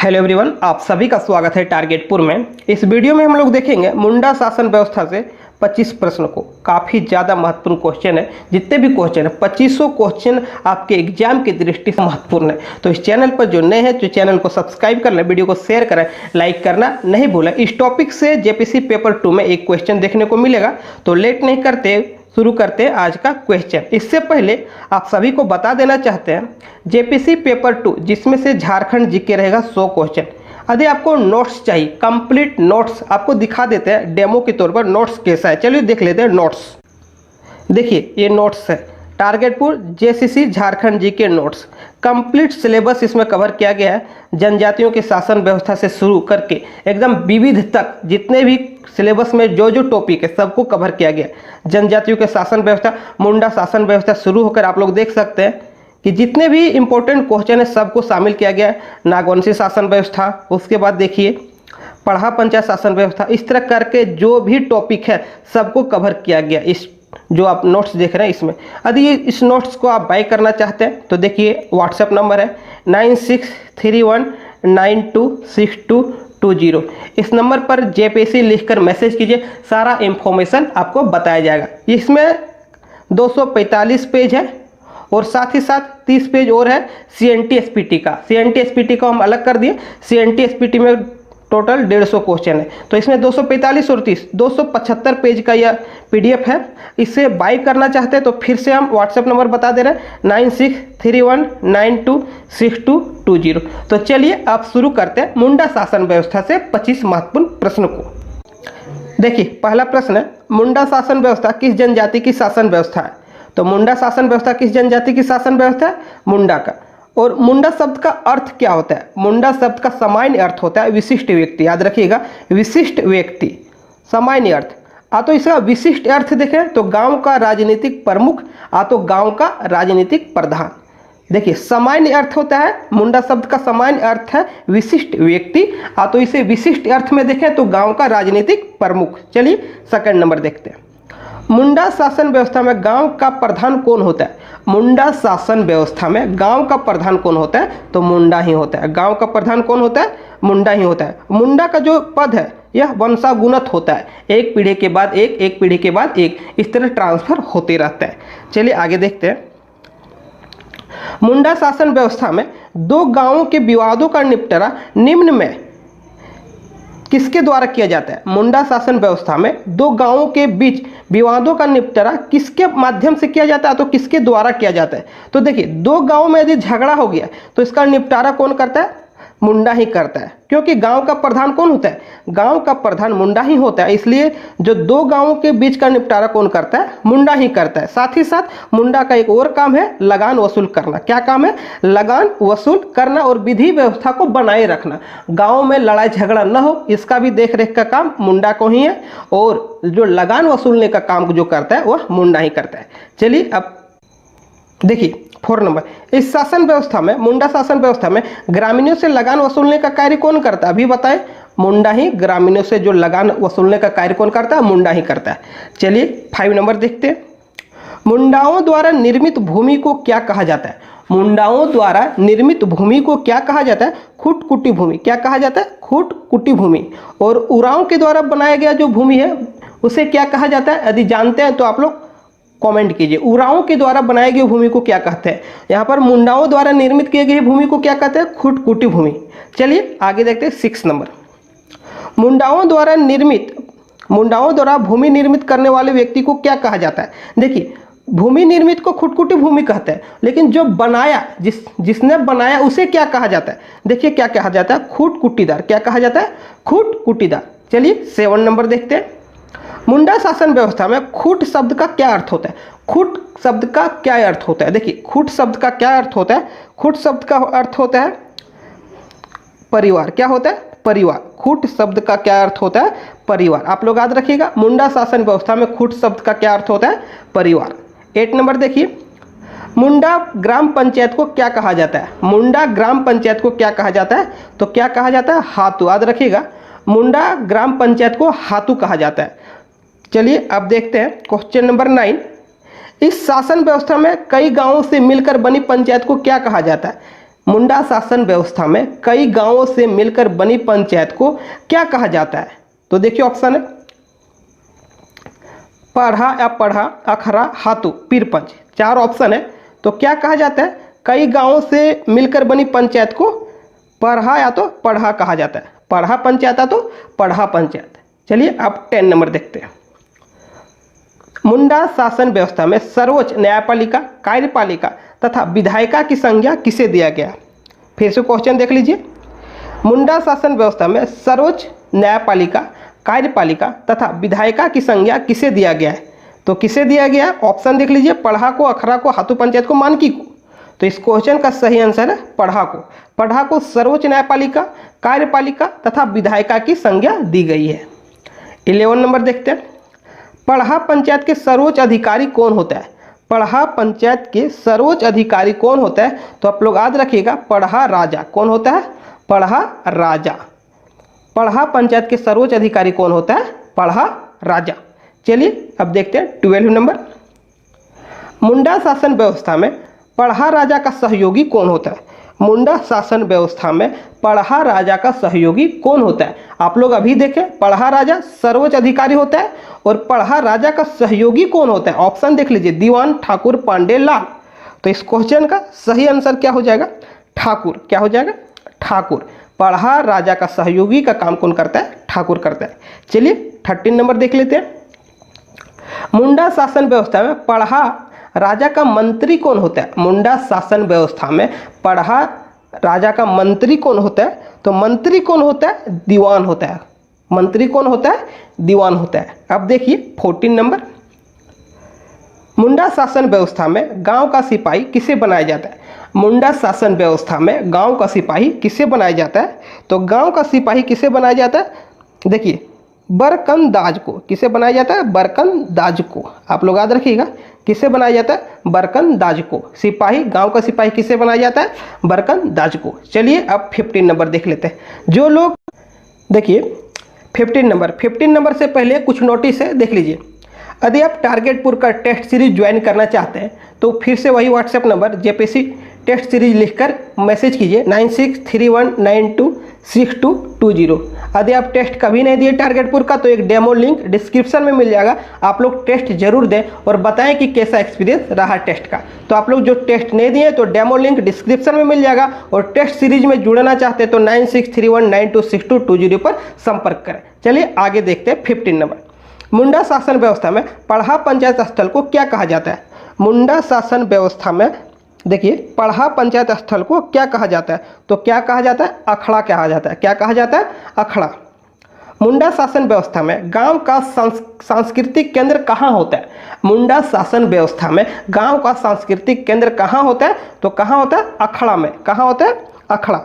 Hello everyone, आप सभी का स्वागत है टारगेटपुर में। इस वीडियो में हम लोग देखेंगे मुंडा शासन व्यवस्था से 25 प्रश्न को। काफ़ी ज़्यादा महत्वपूर्ण क्वेश्चन है। जितने भी क्वेश्चन है 2500 क्वेश्चन आपके एग्जाम की दृष्टि से महत्वपूर्ण है। तो इस चैनल पर जो नए हैं तो चैनल को सब्सक्राइब कर लें, वीडियो को शेयर करें, लाइक करना नहीं भूलें। इस टॉपिक से जेपीसी पेपर 2 में एक क्वेश्चन देखने को मिलेगा। तो लेट नहीं करते, शुरू करते हैं आज का क्वेश्चन। इससे पहले आप सभी को बता देना चाहते हैं, जेपीसी पेपर 2 जिसमें से झारखंड जीके रहेगा 100 क्वेश्चन। यदि आपको नोट्स चाहिए, कंप्लीट नोट्स आपको दिखा देते हैं डेमो के तौर पर। नोट्स कैसा है चलिए देख लेते हैं। नोट्स देखिए, ये नोट्स है टारगेटपुर JCC Jharkhand GK notes. Complete syllabus इसमें कवर किया गया है। जनजातियों के शासन व्यवस्था से शुरू करके एकदम विविध तक जितने भी सिलेबस में जो जो टॉपिक है सबको कवर किया गया। जनजातियों के शासन व्यवस्था, मुंडा शासन व्यवस्था शुरू होकर आप लोग देख सकते हैं कि जितने भी इंपॉर्टेंट क्वेश्चन है सबको शामिल किया गया है। नागवंशी शासन व्यवस्था, उसके बाद देखिए पढ़ा पंचायत शासन व्यवस्था, इस तरह करके जो भी टॉपिक है सबको कवर किया गया इस जो आप नोट्स देख रहे हैं इसमें। यदि इस नोट्स को आप बाय करना चाहते हैं तो देखिए व्हाट्सएप नंबर है 9631926220। इस नंबर पर जेपीसी लिखकर मैसेज कीजिए, सारा इंफॉर्मेशन आपको बताया जाएगा। इसमें 245 पेज है और साथ ही साथ 30 पेज और है सीएनटी एसपीटी का। सीएनटी एसपीटी को हम अलग कर दिए। सीएनटी एसपीटी में टोटल 150 क्वेश्चन है, तो इसमें 245 और 30 275 पेज का यह पीडीएफ है। इसे बाय करना चाहते हैं तो फिर से हम व्हाट्सएप नंबर बता दे रहे हैं 9631926220। तो चलिए अब शुरू करते हैं मुंडा शासन व्यवस्था से 25 महत्वपूर्ण प्रश्न को। देखिए पहला प्रश्न है, मुंडा शासन व्यवस्था किस जनजाति की शासन व्यवस्था है? तो मुंडा शासन व्यवस्था किस जनजाति की शासन व्यवस्था है? मुंडा का। और मुंडा शब्द का अर्थ क्या होता है? मुंडा शब्द का सामान्य अर्थ होता है विशिष्ट व्यक्ति। याद रखिएगा, विशिष्ट व्यक्ति सामान्य अर्थ। तो इसका विशिष्ट अर्थ देखें तो गांव का राजनीतिक प्रमुख, तो गांव का राजनीतिक प्रधान। देखिए सामान्य अर्थ होता है, मुंडा शब्द का सामान्य अर्थ है विशिष्ट व्यक्ति। तो इसे विशिष्ट अर्थ में देखें तो गांव का राजनीतिक प्रमुख। चलिए सेकंड नंबर देखते हैं। मुंडा शासन व्यवस्था में गांव का प्रधान कौन होता है? मुंडा शासन व्यवस्था में गांव का प्रधान कौन होता है? तो मुंडा ही होता है। गांव का प्रधान कौन होता है? मुंडा ही होता है। मुंडा का जो पद है यह वंशागुणत होता है, एक पीढ़ी के बाद एक, एक पीढ़ी के बाद एक, इस तरह ट्रांसफर होते रहता है। चलिए आगे देखते हैं। मुंडा शासन व्यवस्था में दो गांवों के विवादों का निपटारा निम्न में किसके द्वारा किया जाता है? मुंडा शासन व्यवस्था में दो गांवों के बीच विवादों का निपटारा किसके माध्यम से किया जाता है? तो किसके द्वारा किया जाता है? तो देखिए दो गांवों में यदि झगड़ा हो गया तो इसका निपटारा कौन करता है? मुंडा ही करता है, क्योंकि गांव का प्रधान कौन होता है? गांव का प्रधान मुंडा ही होता है। इसलिए जो दो गांवों के बीच का निपटारा कौन करता है? मुंडा ही करता है। साथ ही साथ मुंडा का एक और काम है लगान वसूल करना। क्या काम है? लगान वसूल करना और विधि व्यवस्था को बनाए रखना। गांव में लड़ाई झगड़ा न हो इसका भी देख रेख का काम मुंडा को ही है, और जो लगान वसूलने का काम जो करता है वह मुंडा ही करता है। चलिए अब देखिए 4 नंबर, इस शासन व्यवस्था में, मुंडा शासन व्यवस्था में ग्रामीणों से लगान वसूलने का कार्य कौन करता है? अभी बताएं, मुंडा ही। ग्रामीणों से जो लगान वसूलने का कार्य कौन करता है? मुंडा ही करता है। चलिए 5 नंबर देखते हैं। मुंडाओं द्वारा निर्मित भूमि को क्या कहा जाता है? मुंडाओं द्वारा निर्मित भूमि को क्या कहा जाता है? खुटकुटी भूमि। क्या कहा जाता है? खुटकुटी भूमि। और उरांव के द्वारा बनाया गया जो भूमि है उसे क्या कहा जाता है? यदि जानते हैं तो आप लोग कमेंट कीजिए। उरांव के द्वारा बनाई गई भूमि को क्या कहते हैं? यहाँ पर मुंडाओं द्वारा निर्मित किए गई भूमि को क्या कहते हैं? खुटकुटी भूमि। चलिए आगे देखते हैं 6 नंबर। मुंडाओं द्वारा भूमि निर्मित करने वाले व्यक्ति को क्या कहा जाता है? देखिए भूमि निर्मित को खुटकुटी भूमि कहते हैं, लेकिन जो बनाया, जिसने बनाया उसे क्या कहा जाता है? देखिए क्या कहा जाता है? खुटकुटीदार। क्या कहा जाता है? खुटकुटीदार। चलिए 7 नंबर देखते हैं। मुंडा शासन व्यवस्था में खुट शब्द का क्या अर्थ होता है? खुट शब्द का क्या अर्थ होता है? देखिए खुट शब्द का क्या अर्थ होता है? खुट शब्द का अर्थ होता है परिवार। क्या होता है? परिवार। खुट शब्द का क्या अर्थ होता है? परिवार। आप लोग याद रखिएगा, मुंडा शासन व्यवस्था में खुट शब्द का क्या अर्थ होता है? परिवार। 8 नंबर देखिए। मुंडा ग्राम पंचायत को क्या कहा जाता है? मुंडा ग्राम पंचायत को क्या कहा जाता है? तो क्या कहा जाता है? हातू। याद रखिएगा, मुंडा ग्राम पंचायत को हातू कहा जाता है। चलिए अब देखते हैं क्वेश्चन नंबर 9। इस शासन व्यवस्था में कई गांवों से मिलकर बनी पंचायत को क्या कहा जाता है? मुंडा शासन व्यवस्था में कई गांवों से मिलकर बनी पंचायत को क्या कहा जाता है? तो देखिए ऑप्शन है पढ़ा या पढ़ा, अखरा, हाथू, पीरपंच, 4 ऑप्शन है। तो क्या कहा जाता है? कई गांवों से मिलकर बनी पंचायत को पढ़ा या तो पढ़ा कहा जाता है। पढ़ा पंचायत या तो पढ़ा पंचायत। चलिए अब 10 नंबर देखते हैं। मुंडा शासन व्यवस्था में सर्वोच्च न्यायपालिका, कार्यपालिका तथा विधायिका की संज्ञा किसे दिया गया? फिर से क्वेश्चन देख लीजिए। मुंडा शासन व्यवस्था में सर्वोच्च न्यायपालिका, कार्यपालिका तथा विधायिका की संज्ञा किसे दिया गया है? तो किसे दिया गया है? ऑप्शन देख लीजिए, पढ़ा को, अखरा को, हाथू पंचायत को, मानकी को। तो इस क्वेश्चन का सही आंसर है पढ़ा को। पढ़ा को सर्वोच्च न्यायपालिका, कार्यपालिका तथा विधायिका की संज्ञा दी गई है। 11 नंबर देखते हैं। पढ़ा पंचायत के सर्वोच्च अधिकारी कौन होता है? पढ़ा पंचायत के सर्वोच्च अधिकारी कौन होता है? तो आप लोग याद रखिएगा, पढ़ा राजा। कौन होता है? पढ़ा राजा। पढ़ा पंचायत के सर्वोच्च अधिकारी कौन होता है? पढ़ा राजा। चलिए अब देखते हैं 12 नंबर। मुंडा शासन व्यवस्था में पढ़ा राजा का सहयोगी कौन होता है? मुंडा शासन व्यवस्था में पढ़ा राजा का सहयोगी कौन होता है? आप लोग अभी देखें, पढ़ा राजा सर्वोच्च अधिकारी होता है और पढ़ा राजा का सहयोगी कौन होता है? ऑप्शन देख लीजिए, दीवान, ठाकुर, पांडे, लाल। तो इस क्वेश्चन का सही आंसर क्या हो जाएगा? ठाकुर। क्या हो जाएगा? ठाकुर। पढ़ा राजा का सहयोगी का काम कौन करता है? ठाकुर करता है। चलिए 13 नंबर देख लेते हैं। मुंडा शासन व्यवस्था में पढ़ा राजा का मंत्री कौन होता है? मुंडा शासन व्यवस्था में पढ़ा राजा का मंत्री कौन होता है? तो मंत्री कौन होता है? दीवान होता है। मंत्री कौन होता है? दीवान होता है। अब देखिए 14 नंबर। मुंडा शासन व्यवस्था में गांव का सिपाही किसे बनाया जाता है? मुंडा शासन व्यवस्था में गांव का सिपाही किसे बनाया जाता है? तो गांव का सिपाही किसे बनाया जाता है? देखिए, बरकंदाज को। किसे बनाया जाता है? बरकंदाज को। आप लोग याद रखिएगा, किसे बनाया जाता है? बरकंदाज को। सिपाही, गांव का सिपाही किसे बनाया जाता है? बरकंदाज को। चलिए अब 15 नंबर देख लेते हैं। जो लोग, देखिए 15 नंबर से पहले कुछ नोटिस है, देख लीजिए। यदि आप टारगेटपुर का टेस्ट सीरीज ज्वाइन करना चाहते हैं तो फिर से वही WhatsApp number JPC test series लिखकर मैसेज कीजिए 9631926220। यदि आप टेस्ट कभी नहीं दिए टारगेटपुर का तो एक डेमो लिंक डिस्क्रिप्शन में मिल जाएगा, आप लोग टेस्ट जरूर दें और बताएं कि कैसा एक्सपीरियंस रहा टेस्ट का। तो आप लोग जो टेस्ट नहीं दिए तो डेमो लिंक डिस्क्रिप्शन में मिल जाएगा, और टेस्ट सीरीज में जुड़ना चाहते हैं तो 9631926220 पर संपर्क करें। चलिए आगे देखते हैं 15 नंबर। मुंडा शासन व्यवस्था में पढ़ा पंचायत स्थल को क्या कहा जाता है? मुंडा शासन व्यवस्था में देखिए, पढ़ा पंचायत स्थल को क्या कहा जाता है? तो क्या कहा जाता है? अखड़ा कहा जाता है। क्या कहा जाता है? अखड़ा। मुंडा शासन व्यवस्था में गांव का सांस्कृतिक केंद्र कहाँ होता है? मुंडा शासन व्यवस्था में गांव का सांस्कृतिक केंद्र कहाँ होता है? तो कहाँ होता है? अखड़ा में। कहाँ होता है? अखड़ा।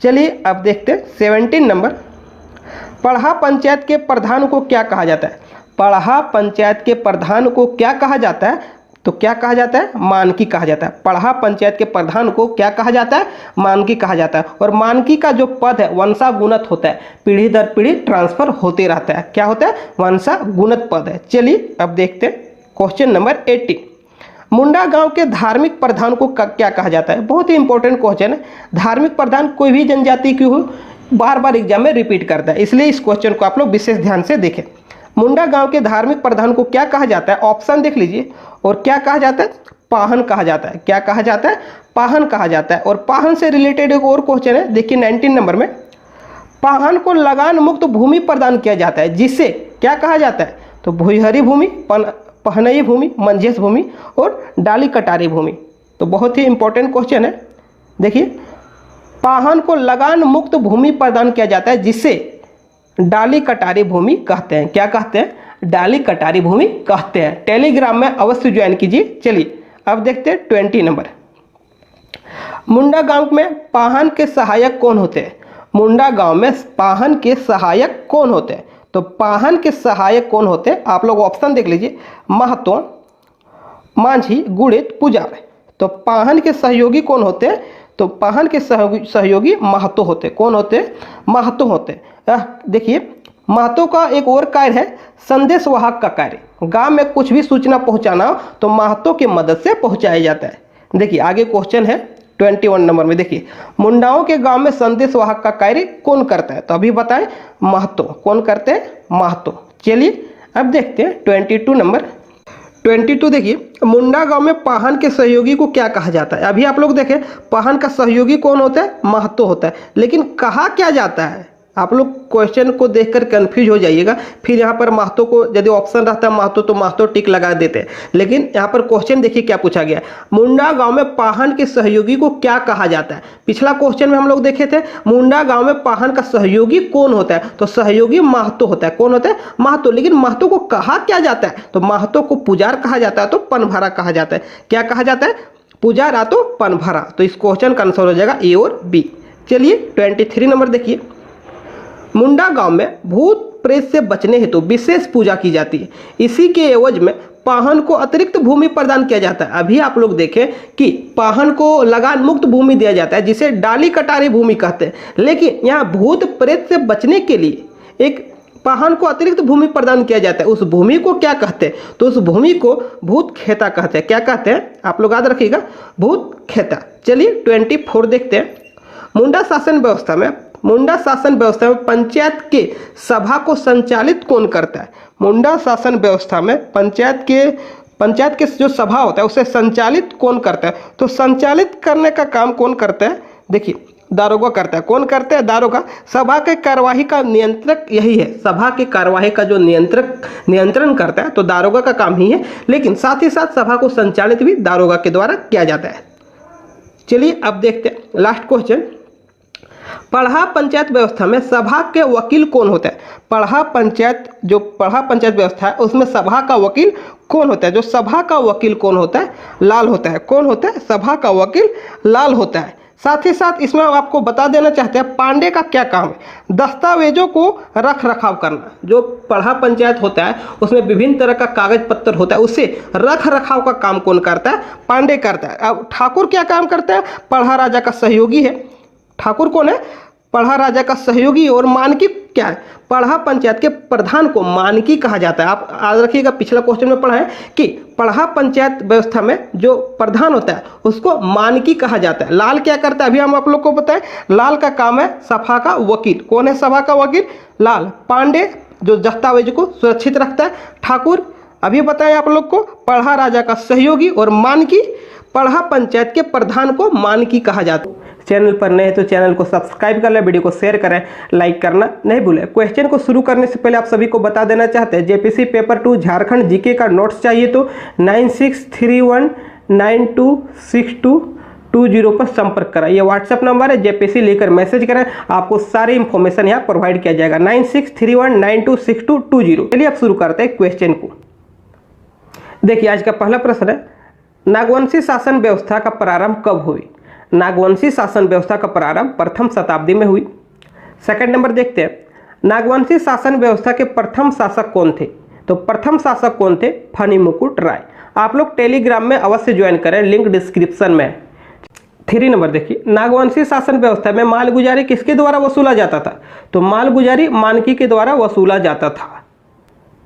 चलिए अब देखते हैं 17 नंबर। पढ़ा पंचायत के प्रधान को क्या कहा जाता है? पढ़ा पंचायत के प्रधान को क्या कहा जाता है? तो क्या कहा जाता है? मानकी कहा जाता है। पढ़ा पंचायत के प्रधान को क्या कहा जाता है? मानकी कहा जाता है। और मानकी का जो पद है वंशागुणत होता है, पीढ़ी दर पीढ़ी ट्रांसफर होते रहता है। क्या होता है? वंशागुणत पद है। चलिए अब देखते हैं क्वेश्चन नंबर 18। मुंडा गांव के धार्मिक प्रधान को क्या कहा जाता है? बहुत ही इंपॉर्टेंट क्वेश्चन है। धार्मिक प्रधान कोई भी जनजाति की हो, बार बार एग्जाम में रिपीट करता है, इसलिए इस क्वेश्चन को आप लोग विशेष ध्यान से देखें। मुंडा गांव के धार्मिक प्रधान को क्या कहा जाता है? ऑप्शन देख लीजिए। और क्या कहा जाता है? पाहन कहा जाता है। क्या कहा जाता है? पाहन कहा जाता है। और पाहन से रिलेटेड एक और क्वेश्चन है, देखिए 19 नंबर में। पाहन को लगान मुक्त भूमि प्रदान किया जाता है, जिसे क्या कहा जाता है? तो भुईहरी भूमि, पहनई भूमि, मंझेस भूमि और डाली कटारी भूमि। तो बहुत ही इंपॉर्टेंट क्वेश्चन है। देखिए, पाहन को लगान मुक्त भूमि प्रदान किया जाता है, जिसे डाली कटारी भूमि कहते हैं। क्या कहते हैं? डाली कटारी भूमि कहते हैं। टेलीग्राम में अवश्य ज्वाइन कीजिए। चलिए अब देखते हैं 20 नंबर। मुंडा गांव में पाहन के सहायक कौन होते हैं? मुंडा गांव में पाहन के सहायक कौन होते हैं? तो पाहन के सहायक कौन होते हैं? आप लोग ऑप्शन देख लीजिए, महतो, मांझी, गुड़ित, पुजार। तो पाहन के सहयोगी कौन होते हैं? तो पाहन के सहयोगी महतो होते। कौन होते? महतो होते। देखिए, महतो का एक और कार्य है संदेश वाहक का कार्य। गांव में कुछ भी सूचना पहुंचाना हो तो महतो की मदद से पहुंचाया जाता है। देखिए आगे क्वेश्चन है 21 नंबर में देखिए, मुंडाओं के गांव में संदेश वाहक का कार्य कौन करता है? तो अभी बताएं, महतो। कौन करते हैं? महतो। चलिए अब देखते हैं 22 नंबर। 22 देखिए, मुंडा गांव में पाहन के सहयोगी को क्या कहा जाता है? अभी आप लोग देखें, पाहन का सहयोगी कौन होता है? महतो होता है। लेकिन कहा क्या जाता है? आप लोग क्वेश्चन को देखकर कंफ्यूज हो जाइएगा। फिर यहाँ पर महतो को यदि ऑप्शन रहता है महतो तो महतो टिक लगा देते हैं, लेकिन यहाँ पर क्वेश्चन देखिए क्या पूछा गया, मुंडा गांव में पाहन के सहयोगी को क्या कहा जाता है? पिछला क्वेश्चन में हम लोग देखे थे मुंडा गांव में पाहन का सहयोगी कौन होता है? तो सहयोगी महतो होता है। कौन होता है? महतो। लेकिन महतो को कहा क्या जाता है? तो महतो को पुजार कहा जाता है, तो पनभरा कहा जाता है। क्या कहा जाता है? पुजार या तो पनभरा। तो इस क्वेश्चन का आंसर हो जाएगा ए और बी। चलिए 23 नंबर देखिए, मुंडा गांव में भूत प्रेत से बचने हेतु विशेष पूजा की जाती है, इसी के एवज में पाहन को अतिरिक्त भूमि प्रदान किया जाता है। अभी आप लोग देखें कि पाहन को लगान मुक्त भूमि दिया जाता है, जिसे डाली कटारी भूमि कहते हैं। लेकिन यहाँ भूत प्रेत से बचने के लिए एक पाहन को अतिरिक्त भूमि प्रदान किया जाता है। उस भूमि को क्या कहते हैं? तो उस भूमि को भूत खेता कहते हैं। क्या कहते हैं? आप लोग याद रखिएगा, भूत खेता। चलिए 24 देखते हैं, मुंडा शासन व्यवस्था में पंचायत के सभा को संचालित कौन करता है? मुंडा शासन व्यवस्था में पंचायत के जो सभा होता है उसे संचालित कौन करता है? तो संचालित करने का काम कौन करता है? देखिए, दारोगा करता है। कौन करता है? दारोगा। सभा के कार्यवाही का नियंत्रक यही है। सभा की कार्यवाही का जो नियंत्रण करता है तो दारोगा का काम ही है, लेकिन साथ ही साथ सभा को संचालित भी दारोगा के द्वारा किया जाता है। चलिए अब देखते हैं लास्ट क्वेश्चन, पढ़ा पंचायत व्यवस्था में सभा के वकील कौन होता है? पढ़ा पंचायत व्यवस्था है उसमें सभा का वकील कौन होता है? जो सभा का वकील कौन होता है? लाल होता है। कौन होता है? सभा का वकील लाल होता है। साथ ही साथ इसमें हम आपको बता देना चाहते हैं पांडे का क्या काम है? दस्तावेजों को रख रखाव करना। जो पढ़ा पंचायत होता है उसमें विभिन्न तरह का कागज पत्तर होता है, उससे रख रखाव का काम कौन करता है? पांडे करता है। अब ठाकुर क्या काम करता है? पढ़ा राजा का सहयोगी है। ठाकुर कौन है? पढ़ा राजा का सहयोगी। और मानकी क्या है? पढ़ा पंचायत के प्रधान को मानकी कहा जाता है। आप याद रखिएगा, पिछला क्वेश्चन में पढ़ा है कि पढ़ा पंचायत व्यवस्था में जो प्रधान होता है उसको मानकी कहा जाता है। लाल क्या करता है? अभी हम आप लोग को बताएं, लाल का काम है सभा का वकील। कौन है सभा का वकील? लाल। पांडे जो दस्तावेज को सुरक्षित रखता है। ठाकुर अभी बताएं आप लोग को पढ़ा राजा का सहयोगी। और मानकी पढ़ा पंचायत के प्रधान को मानकी कहा जाता है। चैनल पर नए तो चैनल को सब्सक्राइब कर लें, वीडियो को शेयर करें, लाइक करना नहीं भूलें। क्वेश्चन को शुरू करने से पहले आप सभी को बता देना चाहते हैं, जेपीसी पेपर 2 झारखंड जीके का नोट्स चाहिए तो 9631926220 पर संपर्क करें। ये व्हाट्सएप नंबर है, जेपीसी लेकर मैसेज करें, आपको सारी इंफॉर्मेशन यहाँ प्रोवाइड किया जाएगा। 9631926220। चलिए अब शुरू करते हैं क्वेश्चन को। देखिए आज का पहला प्रश्न है, नागवंशी शासन व्यवस्था का प्रारंभ कब हुई? नागवंशी शासन व्यवस्था का प्रारंभ प्रथम शताब्दी में हुई। सेकंड नंबर देखते हैं, नागवंशी शासन व्यवस्था के प्रथम शासक कौन थे? तो प्रथम शासक कौन थे? फनी मुकुट राय। आप लोग टेलीग्राम में अवश्य ज्वाइन करें, लिंक डिस्क्रिप्शन में। 3 नंबर देखिए, नागवंशी शासन व्यवस्था में मालगुजारी किसके द्वारा वसूला जाता था? तो मालगुजारी मानकी के द्वारा वसूला जाता था।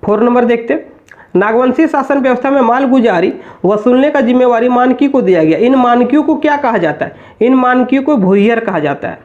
4 नंबर देखते हैं, नागवंशी शासन व्यवस्था में मालगुजारी वसूलने का जिम्मेवारी मानकी को दिया गया। इन मानकियों को क्या कहा जाता है? इन मानकियों को भूयियर कहा जाता है।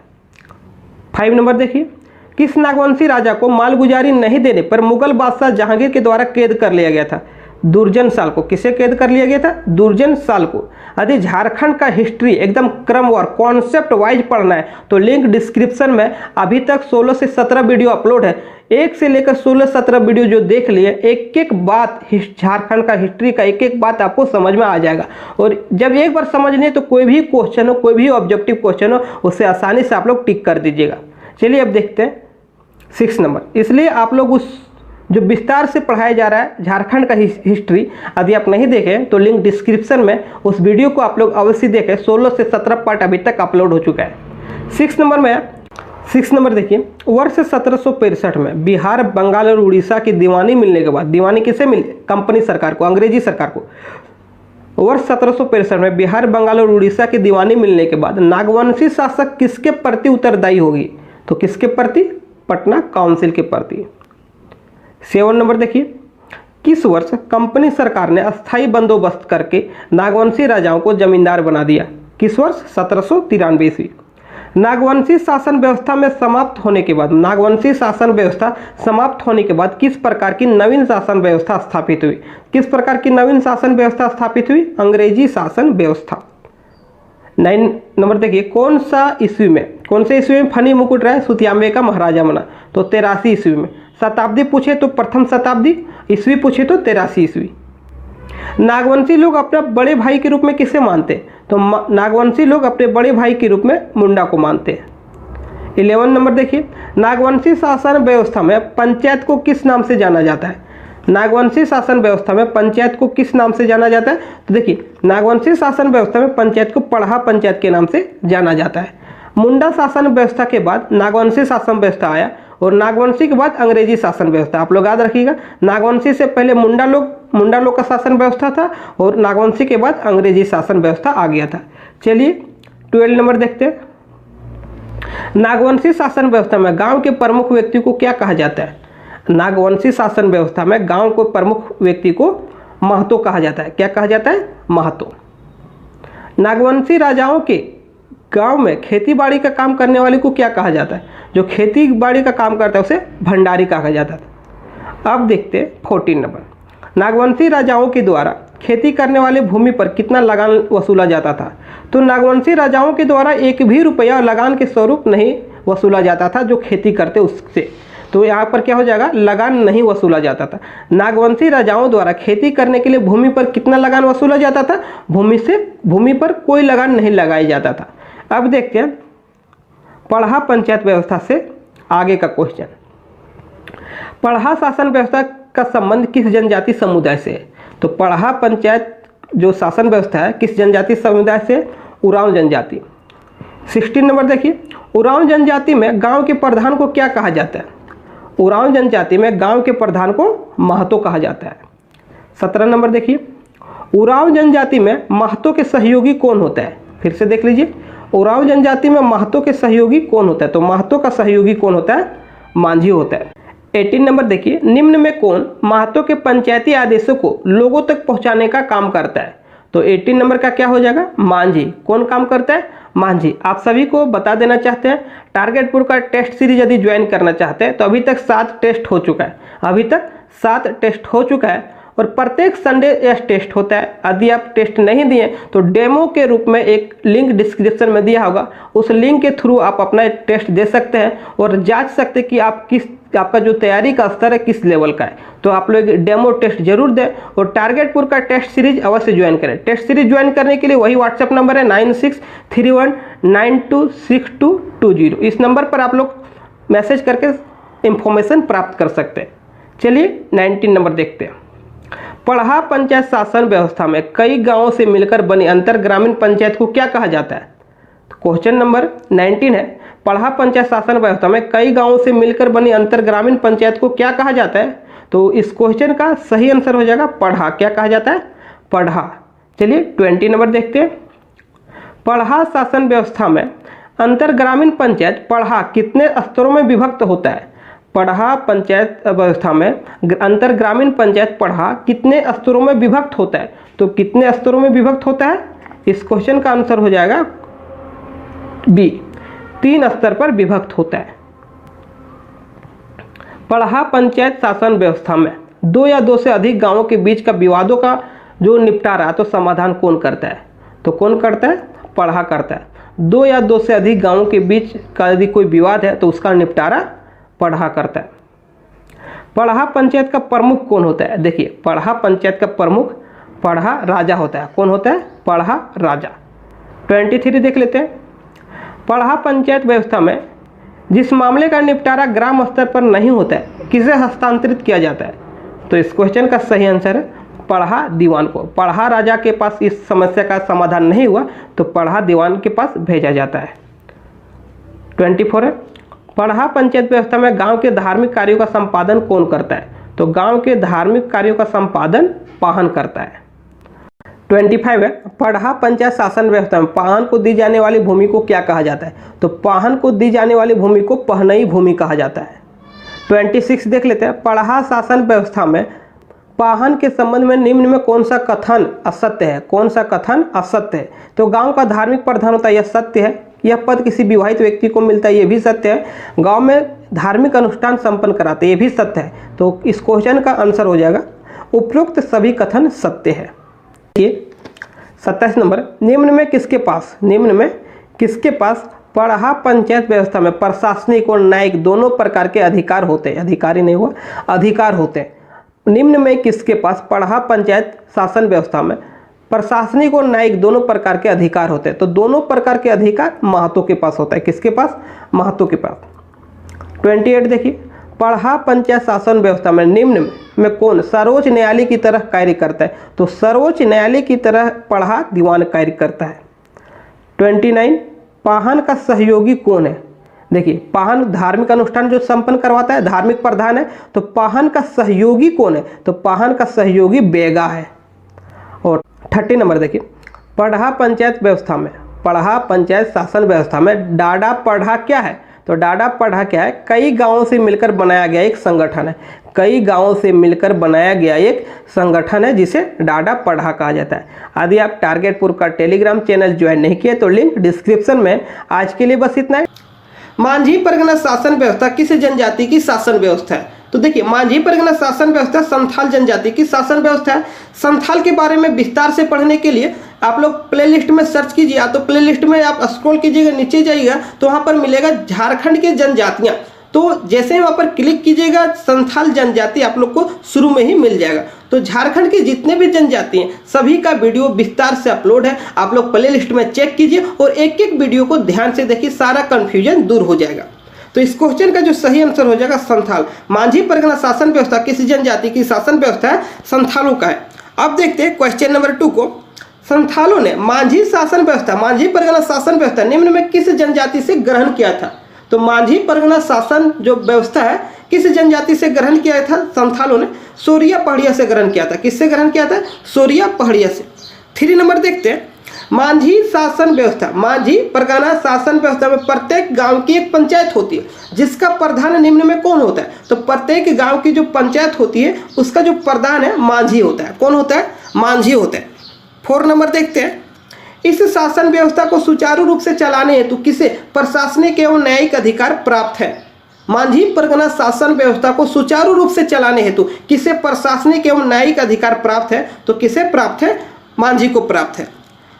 5 नंबर देखिए, किस नागवंशी राजा को मालगुजारी नहीं देने पर मुगल बादशाह जहांगीर के द्वारा कैद कर लिया गया था? दुर्जन साल को। किसे कैद कर लिया गया था? दुर्जन साल को। यदि झारखंड का हिस्ट्री एकदम क्रमवार कॉन्सेप्ट वाइज पढ़ना है तो लिंक डिस्क्रिप्शन में अभी तक 16 से 17 वीडियो अपलोड है। 1 से लेकर 16-17 वीडियो जो देख लिए, एक एक बात झारखंड का हिस्ट्री का एक एक बात आपको समझ में आ जाएगा। और जब एक बार समझने तो कोई भी क्वेश्चन हो, कोई भी ऑब्जेक्टिव क्वेश्चन हो, उसे आसानी से आप लोग टिक कर दीजिएगा। चलिए अब देखते हैं 6 नंबर। इसलिए आप लोग उस जो विस्तार से पढ़ाया जा रहा है झारखंड का हिस्ट्री, यदि आप नहीं देखें तो लिंक डिस्क्रिप्शन में उस वीडियो को आप लोग अवश्य देखें। 16 से 17 पार्ट अभी तक अपलोड हो चुका है। 6 नंबर देखिए, वर्ष 1765 में बिहार, बंगाल और उड़ीसा की दीवानी मिलने के बाद, दीवानी किसे मिली? कंपनी सरकार को, अंग्रेजी सरकार को। वर्ष 1765 में बिहार, बंगाल और उड़ीसा की दीवानी मिलने के बाद नागवंशी शासक किसके प्रति उत्तरदायी होगी? तो किसके प्रति? पटना काउंसिल के प्रति। 7 नंबर देखिए, किस वर्ष कंपनी सरकार ने अस्थायी बंदोबस्त करके नागवंशी राजाओं को जमींदार बना दिया? किस वर्ष? 1793 ईस्वी। नागवंशी शासन व्यवस्था में समाप्त होने के बाद, नागवंशी शासन व्यवस्था समाप्त होने के बाद किस प्रकार की नवीन शासन व्यवस्था स्थापित हुई? किस प्रकार की नवीन शासन व्यवस्था स्थापित हुई? अंग्रेजी शासन व्यवस्था। 9 नंबर देखिए, कौन सा ईस्वी में, कौन से ईस्वी में फनी मुकुट राय सुतियाम्बे का महाराजा बना? तो 83 ईस्वी में। शताब्दी पूछे तो प्रथम शताब्दी, ईस्वी पूछे तो 83 ईस्वी। नागवंशी लोग अपने बड़े भाई के रूप में किसे मानते? तो नागवंशी लोग अपने बड़े भाई के रूप में मुंडा को मानते हैं। 11 नंबर देखिए, नागवंशी शासन व्यवस्था में पंचायत को किस नाम से जाना जाता है? नागवंशी शासन व्यवस्था में पंचायत को किस नाम से जाना जाता है? तो देखिए, नागवंशी शासन व्यवस्था में पंचायत को पढ़ा पंचायत के नाम से जाना जाता है। मुंडा शासन व्यवस्था के बाद नागवंशी शासन व्यवस्था आया और नागवंशी के बाद अंग्रेजी शासन व्यवस्था। आप लोग याद रखिएगा, नागवंशी से पहले मुंडा लोग का शासन व्यवस्था था और नागवंशी के बाद अंग्रेजी शासन व्यवस्था आ गया था। चलिए 12 नंबर देखते हैं। नागवंशी शासन व्यवस्था में गांव के प्रमुख व्यक्ति को क्या कहा जाता है? नागवंशी शासन व्यवस्था में गांव को प्रमुख व्यक्ति को महतो कहा जाता है। क्या कहा जाता है? महतो। नागवंशी राजाओं के गांव में खेती बाड़ी का काम करने वाले को क्या कहा जाता है? जो खेती बाड़ी का काम करता है उसे भंडारी कहा जाता था। अब देखते हैं 14 नंबर। नागवंशी राजाओं के द्वारा खेती करने वाले भूमि पर कितना लगान वसूला जाता था? तो नागवंशी राजाओं के द्वारा एक भी रुपया लगान के स्वरूप नहीं वसूला जाता था जो खेती करते उससे। तो यहाँ पर क्या हो जाएगा? लगान नहीं वसूला जाता था। नागवंशी राजाओं द्वारा खेती करने के लिए भूमि पर कितना लगान वसूला जाता था? भूमि पर कोई लगान नहीं लगाया जाता था। अब देखते हैं पढ़ा पंचायत व्यवस्था से आगे का क्वेश्चन। पढ़ा शासन व्यवस्था का संबंध किस जनजाति समुदाय से है? तो पढ़ा पंचायत जो शासन व्यवस्था है किस जनजाति समुदाय से? उरांव जनजाति। 16 नंबर देखिए, उरांव जनजाति में गांव के प्रधान को क्या कहा जाता है? उरांव जनजाति में गांव के प्रधान को महतो कहा जाता है। 17 नंबर देखिए, उरांव जनजाति में महतो के सहयोगी कौन होता है? फिर से देख लीजिए, उरांव जनजाति में महतो के सहयोगी कौन होता है? तो महतो का सहयोगी कौन होता है? मांझी होता है। 18 नंबर देखिए, निम्न में कौन महतो के पंचायती आदेशों को लोगों तक पहुंचाने का काम करता है? तो 18 नंबर का क्या हो जाएगा? मांझी। कौन काम करता है? मांझी। आप सभी को बता देना चाहते हैं, टारगेटपुर का टेस्ट सीरीज यदि ज्वाइन करना चाहते हैं तो अभी तक 7 टेस्ट हो चुका है। अभी तक 7 टेस्ट हो चुका है और प्रत्येक संडे यह टेस्ट होता है। यदि आप टेस्ट नहीं दिए तो डेमो के रूप में एक लिंक डिस्क्रिप्शन में दिया होगा, उस लिंक के थ्रू आप अपना टेस्ट दे सकते हैं और जांच सकते हैं कि आपका जो तैयारी का स्तर है किस लेवल का है। तो आप लोग डेमो टेस्ट जरूर दें और टारगेटपुर का टेस्ट सीरीज अवश्य ज्वाइन करें। टेस्ट सीरीज ज्वाइन करने के लिए वही व्हाट्सएप नंबर है 9631926220। इस नंबर पर आप लोग मैसेज करके इंफॉर्मेशन प्राप्त कर सकते हैं। चलिए 19 नंबर देखते हैं। पढ़ा पंचायत शासन व्यवस्था में कई गांवों से मिलकर बनी अंतर ग्रामीण पंचायत को क्या कहा जाता है? क्वेश्चन नंबर 19 है, पढ़ा पंचायत शासन व्यवस्था में कई गांवों से मिलकर बनी अंतर ग्रामीण पंचायत को क्या कहा जाता है? तो इस क्वेश्चन का सही आंसर हो जाएगा पढ़ा। क्या कहा जाता है? पढ़ा। चलिए 20 नंबर देखते हैं। पढ़ा शासन व्यवस्था में अंतर ग्रामीण पंचायत पढ़ा कितने स्तरों में विभक्त होता है? पढ़ा पंचायत व्यवस्था में अंतर ग्रामीण पंचायत पढ़ा कितने स्तरों में विभक्त होता है? तो कितने स्तरों में विभक्त होता है? इस क्वेश्चन का आंसर हो जाएगा बी, 3 स्तर पर विभक्त होता है। पढ़ा पंचायत शासन व्यवस्था में 2 या 2 से अधिक गांवों के बीच का विवादों का जो निपटारा तो समाधान कौन करता है? तो कौन करता है? पढ़ा करता है। 2 या 2 से अधिक गांवों के बीच का यदि कोई विवाद है तो उसका निपटारा पढ़ा करता है। पढ़ा पंचायत का प्रमुख कौन होता है? देखिए, पढ़ा पंचायत का प्रमुख पढ़ा राजा होता है। कौन होता है? पढ़ा राजा। 23 देख लेते हैं। पढ़ा पंचायत व्यवस्था में जिस मामले का निपटारा ग्राम स्तर पर नहीं होता है किसे हस्तांतरित किया जाता है? तो इस क्वेश्चन का सही आंसर है पढ़ा दीवान को। पढ़ा राजा के पास इस समस्या का समाधान नहीं हुआ तो पढ़ा दीवान के पास भेजा जाता है। 24 है, पढ़ा पंचायत व्यवस्था में गांव के धार्मिक कार्यों का संपादन कौन करता है? तो गांव के धार्मिक कार्यों का संपादन पाहन करता है। 25 है, पढ़ा पंचायत शासन व्यवस्था में पाहन को दी जाने वाली भूमि को क्या कहा जाता है? तो पाहन को दी जाने वाली भूमि को पहनई भूमि कहा जाता है। 26 देख लेते हैं। पढ़ा शासन व्यवस्था में पाहन के संबंध में निम्न में कौन सा कथन असत्य है? कौन सा कथन असत्य है? तो गांव का धार्मिक प्रधान होता है, यह सत्य है। यह पद किसी विवाहित व्यक्ति को मिलता है, यह भी सत्य है। गांव में धार्मिक अनुष्ठान संपन्न कराते हैं, यह भी सत्य है। तो इस क्वेश्चन का आंसर हो जाएगा उपरोक्त सभी कथन सत्य है। ये 27 नंबर, निम्न में किसके पास पढ़ा पंचायत व्यवस्था में प्रशासनिक और न्यायिक दोनों प्रकार के अधिकार होते हैं? अधिकारी नहीं हुआ, अधिकार होते हैं। निम्न में किसके पास पढ़ा पंचायत शासन व्यवस्था में प्रशासनिक और न्यायिक दोनों प्रकार के अधिकार होते हैं? तो दोनों प्रकार के अधिकार महतो के पास होता है। किसके पास? महतो के पास। 28 देखिए, पढ़ा पंचायत शासन व्यवस्था में निम्न में कौन सर्वोच्च न्यायालय की तरह कार्य करता है? तो सर्वोच्च न्यायालय की तरह पढ़ा दीवान कार्य करता है। 29, पाहन का सहयोगी कौन है? देखिए, पाहन धार्मिक अनुष्ठान जो संपन्न करवाता है, धार्मिक प्रधान है। तो पाहन का सहयोगी कौन है? तो पाहन का सहयोगी बेगा है। और 30 नंबर देखिए, पढ़ा पंचायत व्यवस्था में, पढ़ा पंचायत शासन व्यवस्था में डाडा पढ़ा क्या है? तो डाडा पढ़ा क्या है? कई गांवों से मिलकर बनाया गया एक संगठन है। कई गांवों से मिलकर बनाया गया एक संगठन है जिसे डाडा पढ़ा कहा जाता है। यदि आप टारगेटपुर का टेलीग्राम चैनल ज्वाइन नहीं किए तो लिंक डिस्क्रिप्शन में। आज के लिए बस इतना है। मांझी परगना शासन व्यवस्था किस जनजाति की शासन व्यवस्था है? तो देखिए, मांझी परगना शासन व्यवस्था संथाल जनजाति की शासन व्यवस्था है। संथाल के बारे में विस्तार से पढ़ने के लिए आप लोग प्लेलिस्ट में सर्च कीजिए, या तो प्लेलिस्ट में आप स्क्रॉल कीजिएगा, नीचे जाइएगा तो वहाँ पर मिलेगा झारखंड के जनजातियाँ। तो जैसे ही वहाँ पर क्लिक कीजिएगा, संथाल जनजाति आप लोग को शुरू में ही मिल जाएगा। तो झारखंड के जितने भी जनजाति हैं सभी का वीडियो विस्तार से अपलोड है। आप लोग प्लेलिस्ट में चेक कीजिए और एक एक वीडियो को ध्यान से देखिए, सारा कन्फ्यूजन दूर हो जाएगा। तो इस क्वेश्चन का जो सही आंसर हो जाएगा संथाल। मांझी परगना शासन व्यवस्था किस जनजाति की शासन व्यवस्था है? संथालों का है। अब देखते हैं क्वेश्चन नंबर 2 को। संथालों ने मांझी शासन व्यवस्था, मांझी परगना शासन व्यवस्था निम्न में किस जनजाति से ग्रहण किया था? तो मांझी परगना शासन जो व्यवस्था है किस जनजाति से ग्रहण किया था? संथालों ने सोरिया पहाड़िया से ग्रहण किया था। किससे ग्रहण किया था? सोरिया पहाड़िया से। 3 नंबर देखते हैं, मांझी शासन व्यवस्था, मांझी परगना शासन व्यवस्था में प्रत्येक गांव की एक पंचायत होती है जिसका प्रधान निम्न में कौन होता है? तो प्रत्येक गांव की जो पंचायत होती है उसका जो प्रधान है मांझी होता है। कौन होता है? मांझी होता है। 4 नंबर देखते हैं, इस शासन व्यवस्था को सुचारू रूप से चलाने हेतु किसे प्रशासनिक एवं न्यायिक अधिकार प्राप्त है? मांझी परगना शासन व्यवस्था को सुचारू रूप से चलाने हेतु किसे प्रशासनिक एवं न्यायिक अधिकार प्राप्त है? तो किसे प्राप्त है? मांझी को प्राप्त है।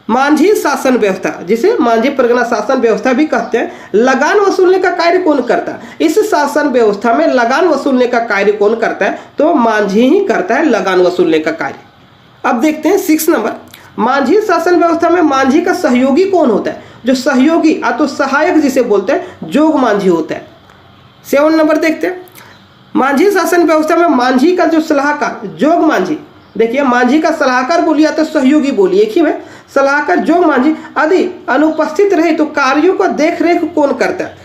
मांझी शासन व्यवस्था, जिसे मांझी परगना शासन व्यवस्था भी कहते हैं, लगान वसूलने का कार्य कौन करता है? इस शासन व्यवस्था में लगान वसूलने का कार्य कौन करता है? तो मांझी ही करता है लगान वसूलने का कार्य। अब देखते हैं 6 नंबर, मांझी शासन व्यवस्था में मांझी का सहयोगी कौन होता है? जो सहयोगी या तो सहायक जिसे बोलते हैं, जोग मांझी होता है। 7 नंबर देखते हैं, मांझी शासन व्यवस्था में मांझी का जो सलाहकार जोग मांझी, देखिए मांझी का सलाहकार बोलिए या तो सहयोगी बोलिए, एक ही है। सलाहकार जोग मांझी यदि अनुपस्थित रहे तो कार्यों का देख रेख कौन करता है?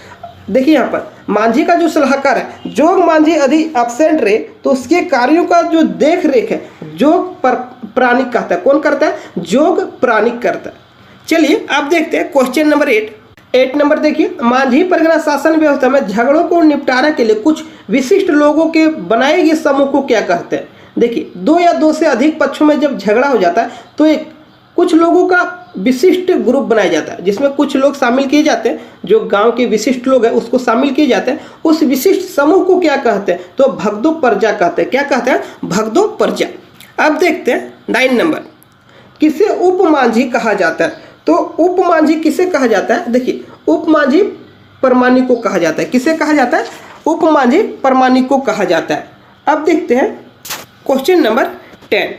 देखिए यहाँ पर मांझी का जो सलाहकार है जोग मांझी यदि एब्सेंट रहे तो उसके कार्यों का जो देख रेख है जोग प्राणिक कहता है। कौन करता है? जोग प्राणिक करता है। चलिए अब देखते हैं क्वेश्चन नंबर 8 नंबर देखिए, मांझी परगना शासन व्यवस्था में झगड़ों को निपटारा के लिए कुछ विशिष्ट लोगों के बनाए गए समूह को क्या कहते हैं? देखिए, 2 या 2 से अधिक पक्षों में जब झगड़ा हो जाता है तो एक कुछ लोगों का विशिष्ट ग्रुप बनाया जाता है जिसमें कुछ लोग शामिल किए जाते हैं, जो गांव के विशिष्ट लोग हैं उसको शामिल किए जाते हैं। उस विशिष्ट समूह को क्या कहते हैं? तो भगदो प्रजा कहते हैं। क्या कहते हैं? भगदो प्रजा। अब देखते हैं 9 नंबर, किसे उप मांझी कहा जाता है? तो उप मांझी किसे कहा जाता है? देखिए, उप मांझी परमानिक को कहा जाता है। किसे कहा जाता है? उप मांझी परमानिक को कहा जाता है। अब देखते हैं क्वेश्चन नंबर 10,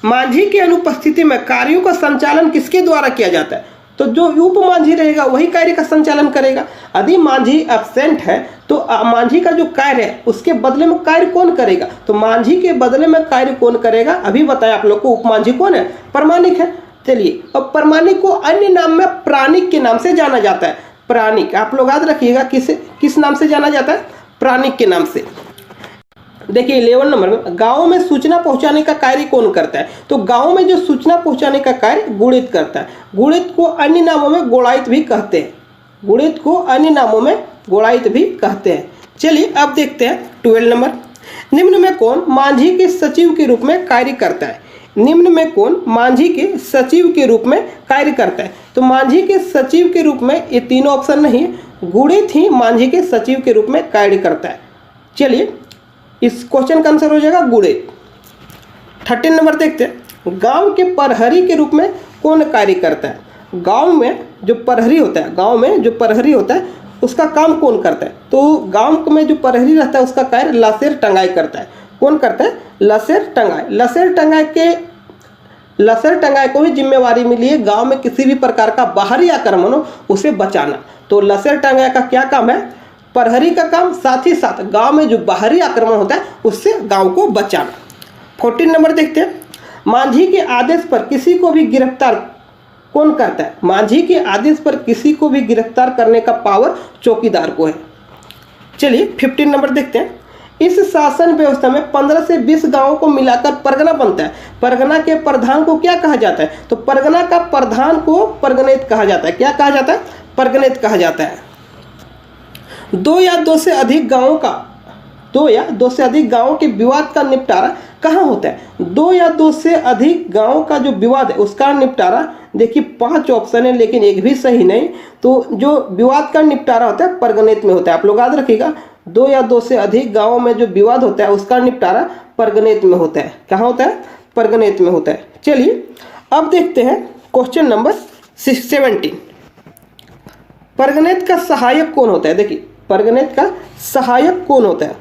मांझी की अनुपस्थिति में कार्यों का संचालन किसके द्वारा किया जाता है? तो जो उप मांझी रहेगा वही कार्य का संचालन करेगा। यदि मांझी एब्सेंट है तो मांझी का जो कार्य है उसके बदले में कार्य कौन करेगा? तो मांझी के बदले में कार्य कौन करेगा? अभी बताया आप लोग को, उप मांझी कौन है? परमानिक है। चलिए, अब परमानिक को अन्य नाम में प्राणिक के नाम से जाना जाता है। प्राणिक आप लोग याद रखिएगा, किस नाम से जाना जाता है? प्राणिक के नाम से। देखिए 11 नंबर में, गांव में सूचना पहुंचाने का कार्य कौन करता है? तो गांव में जो सूचना पहुंचाने का कार्य गुणित करता है। गुणित को अन्य नामों में गोड़ाइत भी कहते हैं। गुणित को अन्य नामों में गोड़ाइत भी कहते हैं। चलिए अब देखते हैं 12 नंबर, निम्न में कौन मांझी के सचिव के रूप में कार्य करता है? निम्न में कौन मांझी के सचिव के रूप में कार्य करता है? तो मांझी के सचिव के रूप में ये तीनों ऑप्शन नहीं है, गुणित ही मांझी के सचिव के रूप में कार्य करता है। चलिए इस क्वेश्चन का आंसर हो जाएगा गुणित। 13 नंबर देखते हैं, गांव के प्रहरी के रूप में कौन कार्य करता है? गांव में जो प्रहरी होता है, गांव में जो प्रहरी होता है उसका काम कौन करता है? तो गांव में जो प्रहरी रहता है उसका कार्य लसेर टंगाई करता है। कौन करता है? लसेर टंगाई। लसेर टंगाई को ही जिम्मेवारी मिली है गांव में किसी भी प्रकार का बाहरी आक्रमण हो उसे बचाना। तो लसेर टंगाई का क्या काम है? प्रहरी का काम, साथ ही साथ गांव में जो बाहरी आक्रमण होता है उससे गांव को बचाना। 14 नंबर देखते हैं, मांझी के आदेश पर किसी को भी गिरफ्तार कौन करता है? मांझी के आदेश पर किसी को भी गिरफ्तार करने का पावर चौकीदार को है। चलिए 15 नंबर देखते हैं, इस शासन व्यवस्था में 15 से 20 गांवों को मिलाकर परगना बनता है। परगना के प्रधान को क्या कहा जाता है? तो परगना का प्रधान को परगनेत कहा जाता है। क्या कहा जाता है? परगनेत कहा जाता है। दो या दो से अधिक गांवों के विवाद का निपटारा कहाँ होता है? 2 या 2 से अधिक गांवों का जो विवाद है उसका निपटारा, देखिए 5 ऑप्शन है लेकिन एक भी सही नहीं। तो जो विवाद का निपटारा होता है परगनेत में होता है। आप लोग याद रखिएगा, 2 या 2 से अधिक गांवों में जो विवाद होता है उसका निपटारा परगनेत में होता है। कहाँ होता है? परगनेत में होता है। चलिए अब देखते हैं क्वेश्चन नंबर 17। परगनेत का सहायक कौन होता है? देखिए परगनेत का सहायक कौन होता है?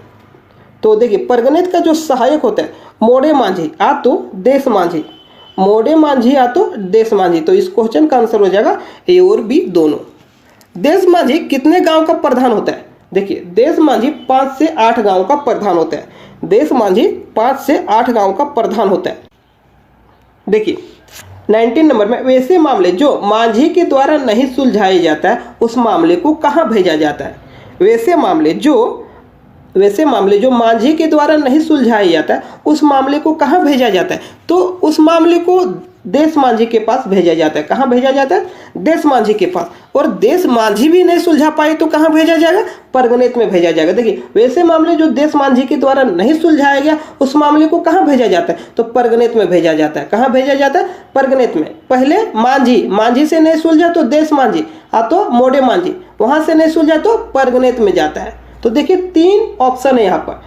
तो देखिए परगनेत का जो सहायक होता है मोड़े मांझी या तो देश मांझी, मोड़े मांझी या तो देश मांझी। तो इस क्वेश्चन का आंसर हो जाएगा ए और बी दोनों। देश मांझी कितने गांव का प्रधान होता है? देखिए देश मांझी 5 से 8 गांव का प्रधान होता है। देश मांझी 5 से 8 गांव का प्रधान होता है। देखिए 19 नंबर में, वैसे मामले जो मांझी के द्वारा नहीं सुलझाया जाता है उस मामले को कहाँ भेजा जाता है? वैसे मामले जो मांझी के द्वारा नहीं सुलझाया जाता है उस मामले को कहाँ भेजा जाता है? तो उस मामले को देश मांझी के पास भेजा जाता है। कहाँ भेजा जाता है? देश मांझी के पास। और देश मांझी भी नहीं सुलझा पाए तो कहाँ भेजा जाएगा? परगनेत में भेजा जाएगा। देखिए वैसे मामले जो देश मांझी के द्वारा नहीं सुलझाया गया उस मामले को कहाँ भेजा जाता है? तो परगनेत में भेजा जाता है। कहाँ भेजा जाता है? परगनेत में। पहले मांझी से नहीं सुलझा तो देश मांझी तो मोड़े मांझी, वहां से नहीं सुलझा तो परगनेत में जाता है। तो देखिए 3 ऑप्शन है यहाँ पर,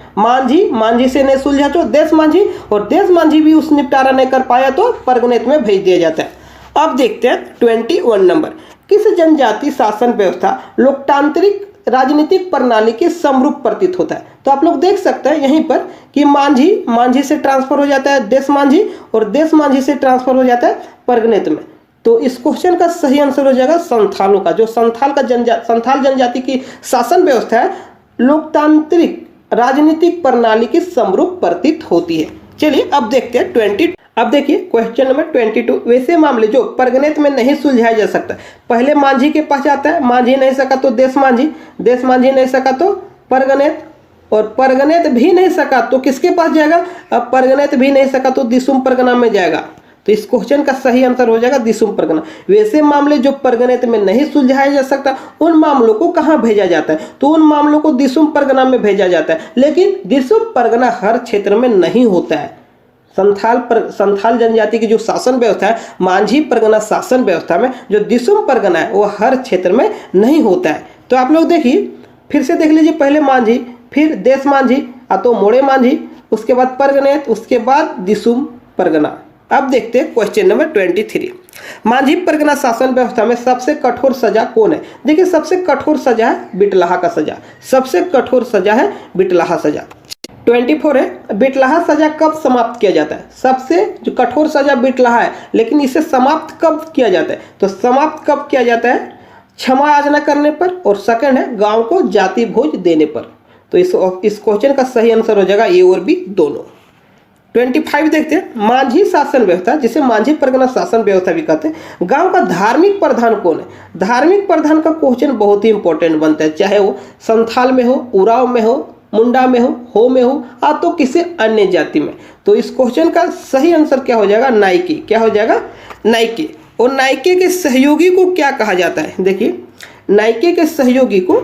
मांझी से नहीं सुलझा तो देश मांझी, और देश मांझी भी उस निपटारा नहीं कर पाया तो परगनेत में भेज दिया जाता है। अब देखते हैं 21 नंबर, किस जनजाति शासन व्यवस्था लोकतांत्रिक राजनीतिक प्रणाली के समरूप प्रतीत होता है? तो आप लोग देख सकते हैं यहीं पर कि मांझी से ट्रांसफर हो जाता है देश मांझी, और देश मांझी से ट्रांसफर हो जाता है परगनेत में। तो इस क्वेश्चन का सही आंसर हो जाएगा संथालों का। जो संथाल जनजाति की शासन व्यवस्था है लोकतांत्रिक राजनीतिक प्रणाली के समरूप प्रतीत होती है। चलिए अब देखते हैं 20। अब देखिए क्वेश्चन नंबर 22, वैसे मामले जो परगनेत में नहीं सुलझाया जा सकता, पहले मांझी के पास जाता है, मांझी नहीं सका तो देश मांझी नहीं सका तो परगनेत, और परगनेत भी नहीं सका तो किसके पास जाएगा? अब परगनेत भी नहीं सका तो दिसुम परगना में जाएगा। तो इस क्वेश्चन का सही आंसर हो जाएगा दिसुम परगना। वैसे मामले जो परगनेत में नहीं सुलझाया जा सकता उन मामलों को कहाँ भेजा जाता है? तो उन मामलों को दिसुम परगना में भेजा जाता है। लेकिन दिसुम परगना हर क्षेत्र में नहीं होता है। संथाल जनजाति की जो शासन व्यवस्था है मांझी परगना शासन व्यवस्था में जो दिसुम परगना है वो हर क्षेत्र में नहीं होता है। तो आप लोग देखिए, फिर से देख लीजिए, पहले मांझी, फिर देश मांझी तो मोड़े मांझी, उसके बाद परगनेत, उसके बाद दिसुम परगना। अब देखते हैं क्वेश्चन नंबर 23, मांझी परगना शासन व्यवस्था में सबसे कठोर सजा कौन है? देखिए सबसे कठोर सजा है बिटलाहा का सजा, सबसे कठोर सजा है बिटलाहा सजा। 24 है, बिटलाहा सजा कब समाप्त किया जाता है? सबसे जो कठोर सजा बिटलाहा है, लेकिन इसे समाप्त कब किया जाता है? तो समाप्त कब किया जाता है? क्षमा याचना करने पर, और सेकंड है गांव को जाति भोज देने पर। तो इस क्वेश्चन का सही आंसर हो जाएगा ए और बी दोनों। 25 देखते हैं, मांझी शासन व्यवस्था जिसे मांझी परगना शासन व्यवस्था भी कहते हैं, गांव का धार्मिक प्रधान कौन है? धार्मिक प्रधान का क्वेश्चन बहुत ही इंपॉर्टेंट बनता है, चाहे वो संथाल में हो, उराव में हो, मुंडा में हो में हो तो किसी अन्य जाति में। तो इस क्वेश्चन का सही आंसर क्या हो जाएगा? नायके। क्या हो जाएगा? नायके। और नायके के सहयोगी को क्या कहा जाता है? देखिए नायके के सहयोगी को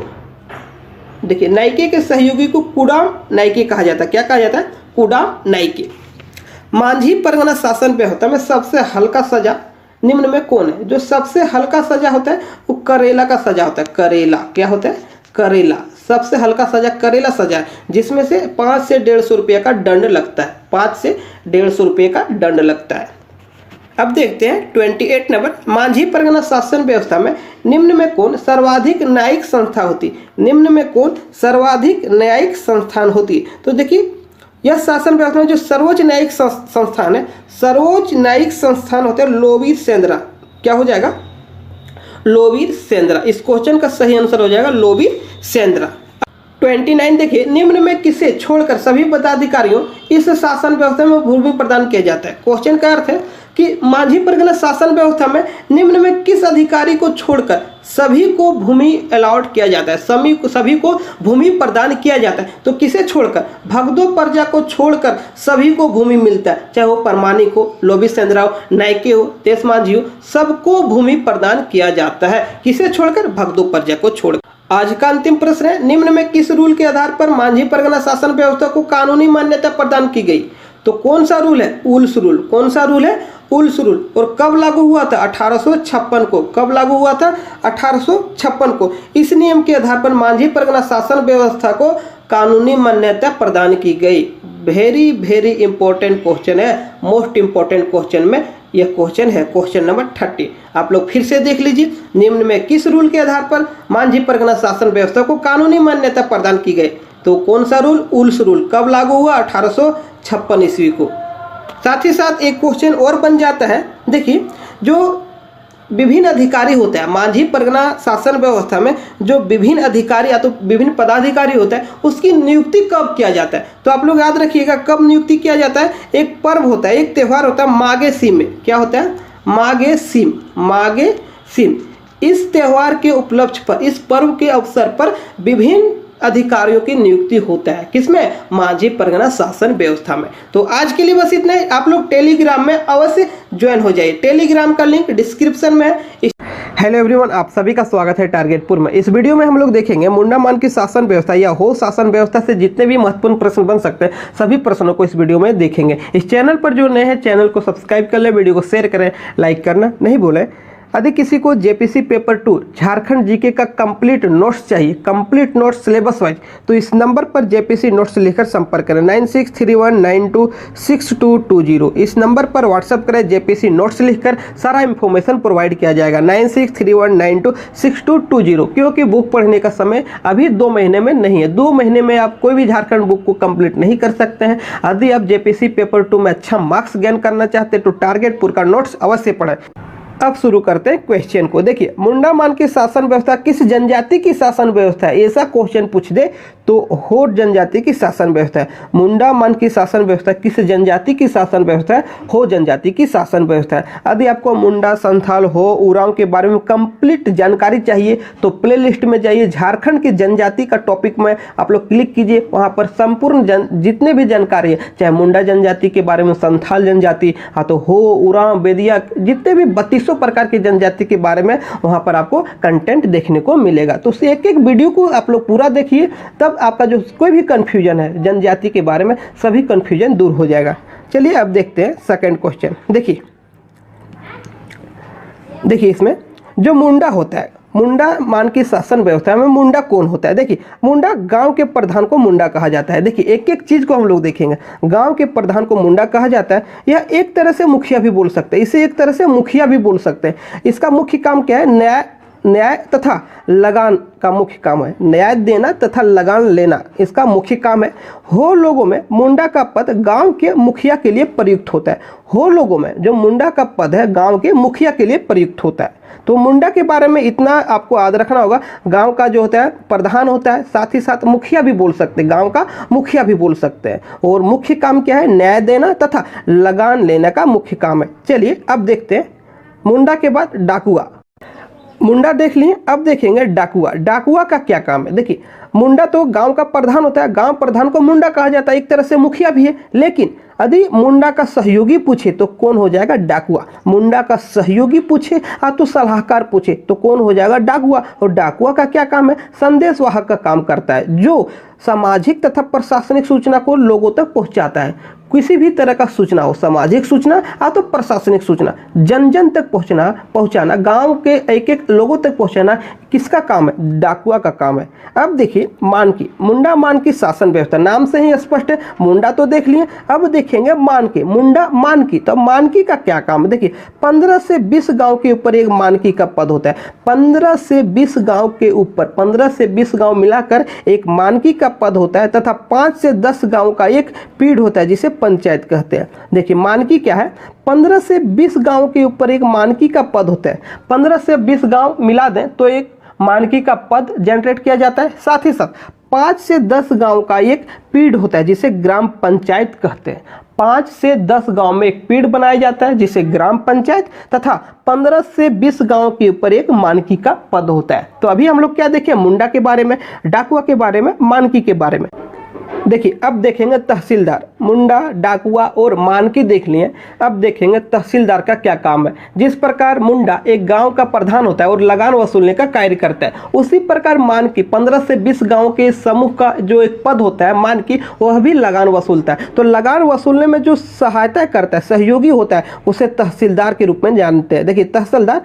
देखिए नाइके के सहयोगी को कुडाम नाइके कहा जाता है। क्या कहा जाता है? कुडाम नाइके। मांझी परगना शासन व्यवस्था में सबसे हल्का सजा निम्न में कौन है? जो सबसे हल्का सजा होता है वो करेला का सजा होता है। करेला क्या होता है? करेला। सबसे हल्का सजा करेला सजा है, जिसमें से 5 से 150 रुपये का दंड लगता है। 5 से 150 रुपये का दंड लगता है। अब देखते हैं 28 नंबर, मांझी परगना शासन व्यवस्था में निम्न में कौन सर्वाधिक न्यायिक संस्था होती? निम्न में कौन सर्वाधिक न्यायिक संस्थान होती? तो देखिए यह शासन व्यवस्था में जो सर्वोच्च न्यायिक संस्थान है, सर्वोच्च न्यायिक संस्थान होते हैं लोवीर सेंद्रा। क्या हो जाएगा? लोवीर सेंद्रा। इस क्वेश्चन का सही आंसर हो जाएगा लोवीर सेंद्रा। 29 देखिए, निम्न में किसे छोड़कर सभी पदाधिकारियों इस शासन व्यवस्था में भूमि प्रदान किया जाता है? क्वेश्चन का अर्थ है कि मांझी परगना शासन व्यवस्था में निम्न में किस अधिकारी को छोड़कर सभी को भूमि अलॉट किया जाता है? सभी को भूमि प्रदान किया जाता है। तो किसे छोड़कर? भगदो प्रजा को छोड़कर सभी को भूमि मिलता है, चाहे वो परमाणिक हो, लोवी सेंद्रा हो, नायके हो, देश मांझी हो, सबको भूमि प्रदान किया जाता है। किसे छोड़कर? भगदो प्रजा को छोड़कर। आज का अंतिम प्रश्न है, निम्न में किस रूल के आधार पर मांझी परगना शासन व्यवस्था को कानूनी मान्यता प्रदान की गई? तो कौन सा रूल है? उल्स रूल। कौन सा रूल है? उल्स रूल। और कब लागू हुआ था? 1856 को। कब लागू हुआ था? 1856 को। इस नियम के आधार पर मांझी परगना शासन व्यवस्था को कानूनी मान्यता प्रदान की गई। वेरी वेरी इंपॉर्टेंट क्वेश्चन है। मोस्ट इंपॉर्टेंट क्वेश्चन में यह क्वेश्चन है, क्वेश्चन नंबर 30। आप लोग फिर से देख लीजिए, निम्न में किस रूल के आधार पर मांझी परगना शासन व्यवस्था को कानूनी मान्यता प्रदान की गई? तो कौन सा रूल? उल्स रूल। कब लागू हुआ? 1856 ईस्वी को। साथ ही साथ एक क्वेश्चन और बन जाता है, देखिए जो विभिन्न अधिकारी होता है मांझी परगना शासन व्यवस्था में, जो विभिन्न अधिकारी या तो विभिन्न पदाधिकारी होता है, उसकी नियुक्ति कब किया जाता है? तो आप लोग याद रखिएगा कब नियुक्ति किया जाता है। एक पर्व होता है, एक त्यौहार होता है माघे सीम में। क्या होता है? माघे सीम। माघे सीम। इस त्यौहार के उपलक्ष्य पर, इस पर्व के अवसर पर विभिन्न अधिकारियों की नियुक्ति होता है। किसमें? मांझी परगना शासन व्यवस्था में। तो आज के लिए बस इतना ही। आप लोग टेलीग्राम में अवश्य ज्वाइन हो जाइए। टेलीग्राम का लिंक डिस्क्रिप्शन में है। हेलो एवरीवन, आप सभी का स्वागत है टारगेटपुर में। इस वीडियो में हम लोग देखेंगे मुंडामान की शासन व्यवस्था या हो शासन व्यवस्था से जितने भी महत्वपूर्ण प्रश्न बन सकते हैं, सभी प्रश्नों को इस वीडियो में देखेंगे। इस चैनल पर जो नए हैं, चैनल को सब्सक्राइब कर ले, वीडियो को शेयर करें, लाइक करना नहीं भूलें। यदि किसी को जेपीसी पेपर 2 झारखंड जीके का कंप्लीट नोट्स चाहिए, कंप्लीट नोट्स सिलेबस वाइज, तो इस नंबर पर जेपीसी नोट्स लिखकर संपर्क करें 9631926220। इस नंबर पर व्हाट्सएप करें, जेपीसी नोट्स लिखकर सारा इंफॉर्मेशन प्रोवाइड किया जाएगा 9631926220। क्योंकि बुक पढ़ने का समय अभी 2 महीने में नहीं है। 2 महीने में आप कोई भी झारखंड बुक को कंप्लीट नहीं कर सकते हैं। यदि आप जेपीसी पेपर 2 में अच्छा मार्क्स गेन करना चाहते हैं तो टारगेटपुर का नोट्स अवश्य पढ़ें। अब शुरू करते हैं क्वेश्चन को। देखिए, मुंडामान की शासन व्यवस्था किस जनजाति की शासन व्यवस्था है? ऐसा क्वेश्चन पूछ दे तो हो जनजाति की शासन व्यवस्था है। मुंडामान की शासन व्यवस्था किस जनजाति की शासन व्यवस्था है? हो जनजाति की शासन व्यवस्था है। यदि आपको मुंडा, संथाल, हो, उरांव के बारे में कंप्लीट जानकारी चाहिए तो प्लेलिस्ट में जाइए, झारखंड की जनजाति का टॉपिक में आप लोग क्लिक कीजिए। वहाँ पर संपूर्ण जितने भी जानकारी है, चाहे मुंडा जनजाति के बारे में, संथाल जनजाति, हाँ तो हो, उरांव, बेदिया, जितने भी 3200 प्रकार की जनजाति के बारे में वहां पर आपको कंटेंट देखने को मिलेगा। तो उसे एक एक वीडियो को आप लोग पूरा देखिए, तब आपका जो कोई भी कंफ्यूजन है जनजाति के बारे में, सभी कंफ्यूजन दूर हो जाएगा। चलिए अब देखते हैं सेकंड क्वेश्चन। देखिए इसमें जो मुंडा होता है, मुंडा मान की शासन व्यवस्था में मुंडा कौन होता है? देखिए, मुंडा गांव के प्रधान को मुंडा कहा जाता है। देखिए एक एक चीज को हम लोग देखेंगे। गांव के प्रधान को मुंडा कहा जाता है। यह एक तरह से मुखिया भी बोल सकते हैं, इसे एक तरह से मुखिया भी बोल सकते हैं। इसका मुख्य काम क्या है? न्याय तथा लगान का मुख्य काम है। न्याय देना तथा लगान लेना इसका मुख्य काम है। हो लोगों में मुंडा का पद गांव के मुखिया के लिए प्रयुक्त होता है। हो लोगों में जो मुंडा का पद है गांव के मुखिया के लिए प्रयुक्त होता है। तो मुंडा के बारे में इतना आपको याद रखना होगा। गांव का जो होता है प्रधान होता है, साथ ही साथ मुखिया भी बोल सकते हैं, गांव का मुखिया भी बोल सकते हैं। और मुख्य काम क्या है? न्याय देना तथा लगान लेने का मुख्य काम है। चलिए अब देखते हैं मुंडा के बाद डाकुआ। मुंडा देख लिए, अब देखेंगे डाकुआ। डाकुआ का क्या काम है? देखिए, मुंडा तो गांव का प्रधान होता है, गांव प्रधान को मुंडा कहा जाता है, एक तरह से मुखिया भी है। लेकिन यदि मुंडा का सहयोगी पूछे तो कौन हो जाएगा? डाकुआ। मुंडा का सहयोगी पूछे तो सलाहकार पूछे तो कौन हो जाएगा? डाकुआ। और डाकुआ का क्या काम है? संदेशवाहक का काम करता है, जो सामाजिक तथा प्रशासनिक सूचना को लोगों तक पहुंचाता है। किसी भी तरह का सूचना हो, सामाजिक सूचना तो प्रशासनिक सूचना, जन जन तक पहुंचाना, गांव के एक एक लोगों तक पहुंचाना किसका काम है? डाकुआ का काम है। अब देखिए मानकी, मुंडा मानकी शासन व्यवस्था, नाम से ही स्पष्ट है। मुंडा तो देख लिए, अब देखेंगे मानकी, मुंडा मानकी। तो मानकी का क्या काम है? देखिए 15 से 20 गांव के ऊपर एक मानकी का पद होता है। 15 से 20 गांव के ऊपर, 15 से 20 गांव मिलाकर एक मानकी का पद होता है, तथा 5 से 10 गांव का एक पीढ़ होता है जिसे पंचायत कहते हैं। देखिए मानकी क्या है? 15 से 20 गांव के ऊपर एक मानकी का पद होता है। 15 से 20 गांव मिला दें तो एक मानकी का पद जनरेट किया जाता है। साथ ही साथ 5 से 10 गांव का एक पीढ़ होता है जिसे ग्राम पंचायत कहते हैं। 5 से 10 गांव में एक पीढ़ बनाया जाता है जिसे ग्राम पंचायत, तथा 15 से 20 गांव के ऊपर एक मानकी का पद होता है। तो अभी हम लोग क्या देखें? मुंडा के बारे में, डाकुआ के बारे में, मानकी के बारे में। देखिए अब देखेंगे तहसीलदार। मुंडा, डाकुआ और मानकी देख लिए, अब देखेंगे तहसीलदार का क्या काम है। जिस प्रकार मुंडा एक गांव का प्रधान होता है और लगान वसूलने का कार्य करता है, उसी प्रकार मानकी 15 से 20 गांव के समूह का जो एक पद होता है मानकी, वह भी लगान वसूलता है। तो लगान वसूलने में जो सहायता करता है, सहयोगी होता है, उसे तहसीलदार के रूप में जानते हैं। देखिए तहसीलदार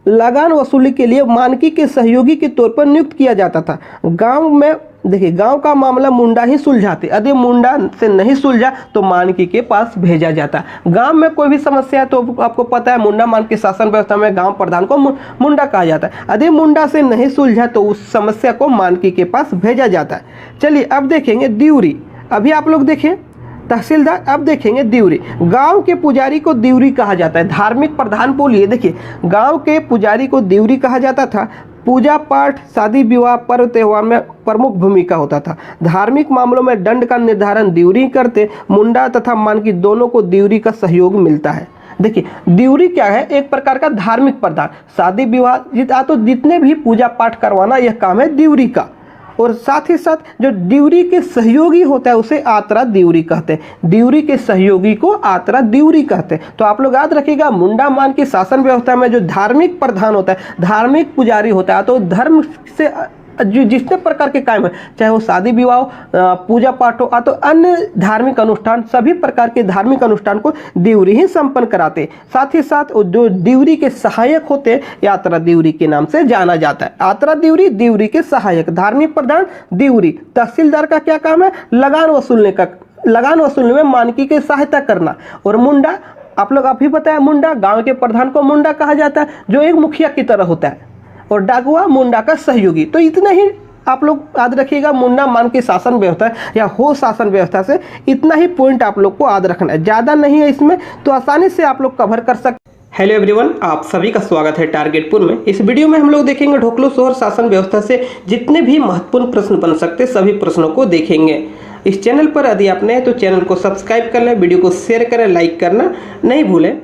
लगान वसूली के लिए मानकी के सहयोगी के तौर पर नियुक्त किया जाता था। गांव में देखिए गांव का मामला मुंडा ही सुलझाते, यदि मुंडा से नहीं सुलझा तो मानकी के पास भेजा जाता। गांव में कोई भी समस्या है तो आपको पता है मुंडा मानकी शासन व्यवस्था में गांव प्रधान को मुंडा कहा जाता है। यदि मुंडा से नहीं सुलझा तो उस समस्या को मानकी के पास भेजा जाता है। चलिए अब देखेंगे दिउरी। अभी आप लोग देखें तहसीलदार, अब देखेंगे दिउरी। गांव के पुजारी को दिउरी कहा जाता है। धार्मिक प्रधान बोलिए, देखिए गांव के पुजारी को दिउरी कहा जाता था। पूजा पाठ, शादी विवाह, पर्व त्योहार में प्रमुख भूमिका होता था। धार्मिक मामलों में दंड का निर्धारण दिउरी करते। मुंडा तथा मानकी दोनों को दिउरी का सहयोग मिलता है। देखिए दिउरी क्या है? एक प्रकार का धार्मिक प्रधान। शादी विवाह तो जितने भी पूजा पाठ करवाना यह काम है दिउरी का। और साथ ही साथ जो दिउरी के सहयोगी होता है उसे आतरा दिउरी कहते हैं। दिउरी के सहयोगी को आतरा दिउरी कहते हैं। तो आप लोग याद रखिएगा, मुंडा मान की शासन व्यवस्था में जो धार्मिक प्रधान होता है, धार्मिक पुजारी होता है, तो धर्म से जो जितने प्रकार के काम है, चाहे वो शादी विवाह, पूजा पाठ हो, तो अन्य धार्मिक अनुष्ठान, सभी प्रकार के धार्मिक अनुष्ठान को दिउरी ही संपन्न कराते। साथ ही साथ जो दिउरी के सहायक होते हैं, यात्रा दिउरी के नाम से जाना जाता है। यात्रा दिउरी, दिउरी के सहायक, धार्मिक प्रधान दिउरी। तहसीलदार का क्या काम है? लगान वसूलने में मानकी की सहायता करना। और मुंडा, आप लोग अभी बताया, मुंडा गाँव के प्रधान को मुंडा कहा जाता है, जो एक मुखिया की तरह होता है। और डाकुआ मुंडा का सहयोगी। तो इतना ही आप लोग याद रखिएगा मुंडा मान की शासन व्यवस्था या हो शासन व्यवस्था से, इतना ही पॉइंट आप लोग को याद रखना है, ज़्यादा नहीं है इसमें, तो आसानी से आप लोग कवर कर सकते। हेलो एवरीवन, आप सभी का स्वागत है टारगेटपुर में। इस वीडियो में हम लोग देखेंगे ढोकलो शहर शासन व्यवस्था से जितने भी महत्वपूर्ण प्रश्न बन सकते सभी प्रश्नों को देखेंगे। इस चैनल पर यदि आप नए तो चैनल को सब्सक्राइब कर लें, वीडियो को शेयर करें, लाइक करना नहीं भूलें।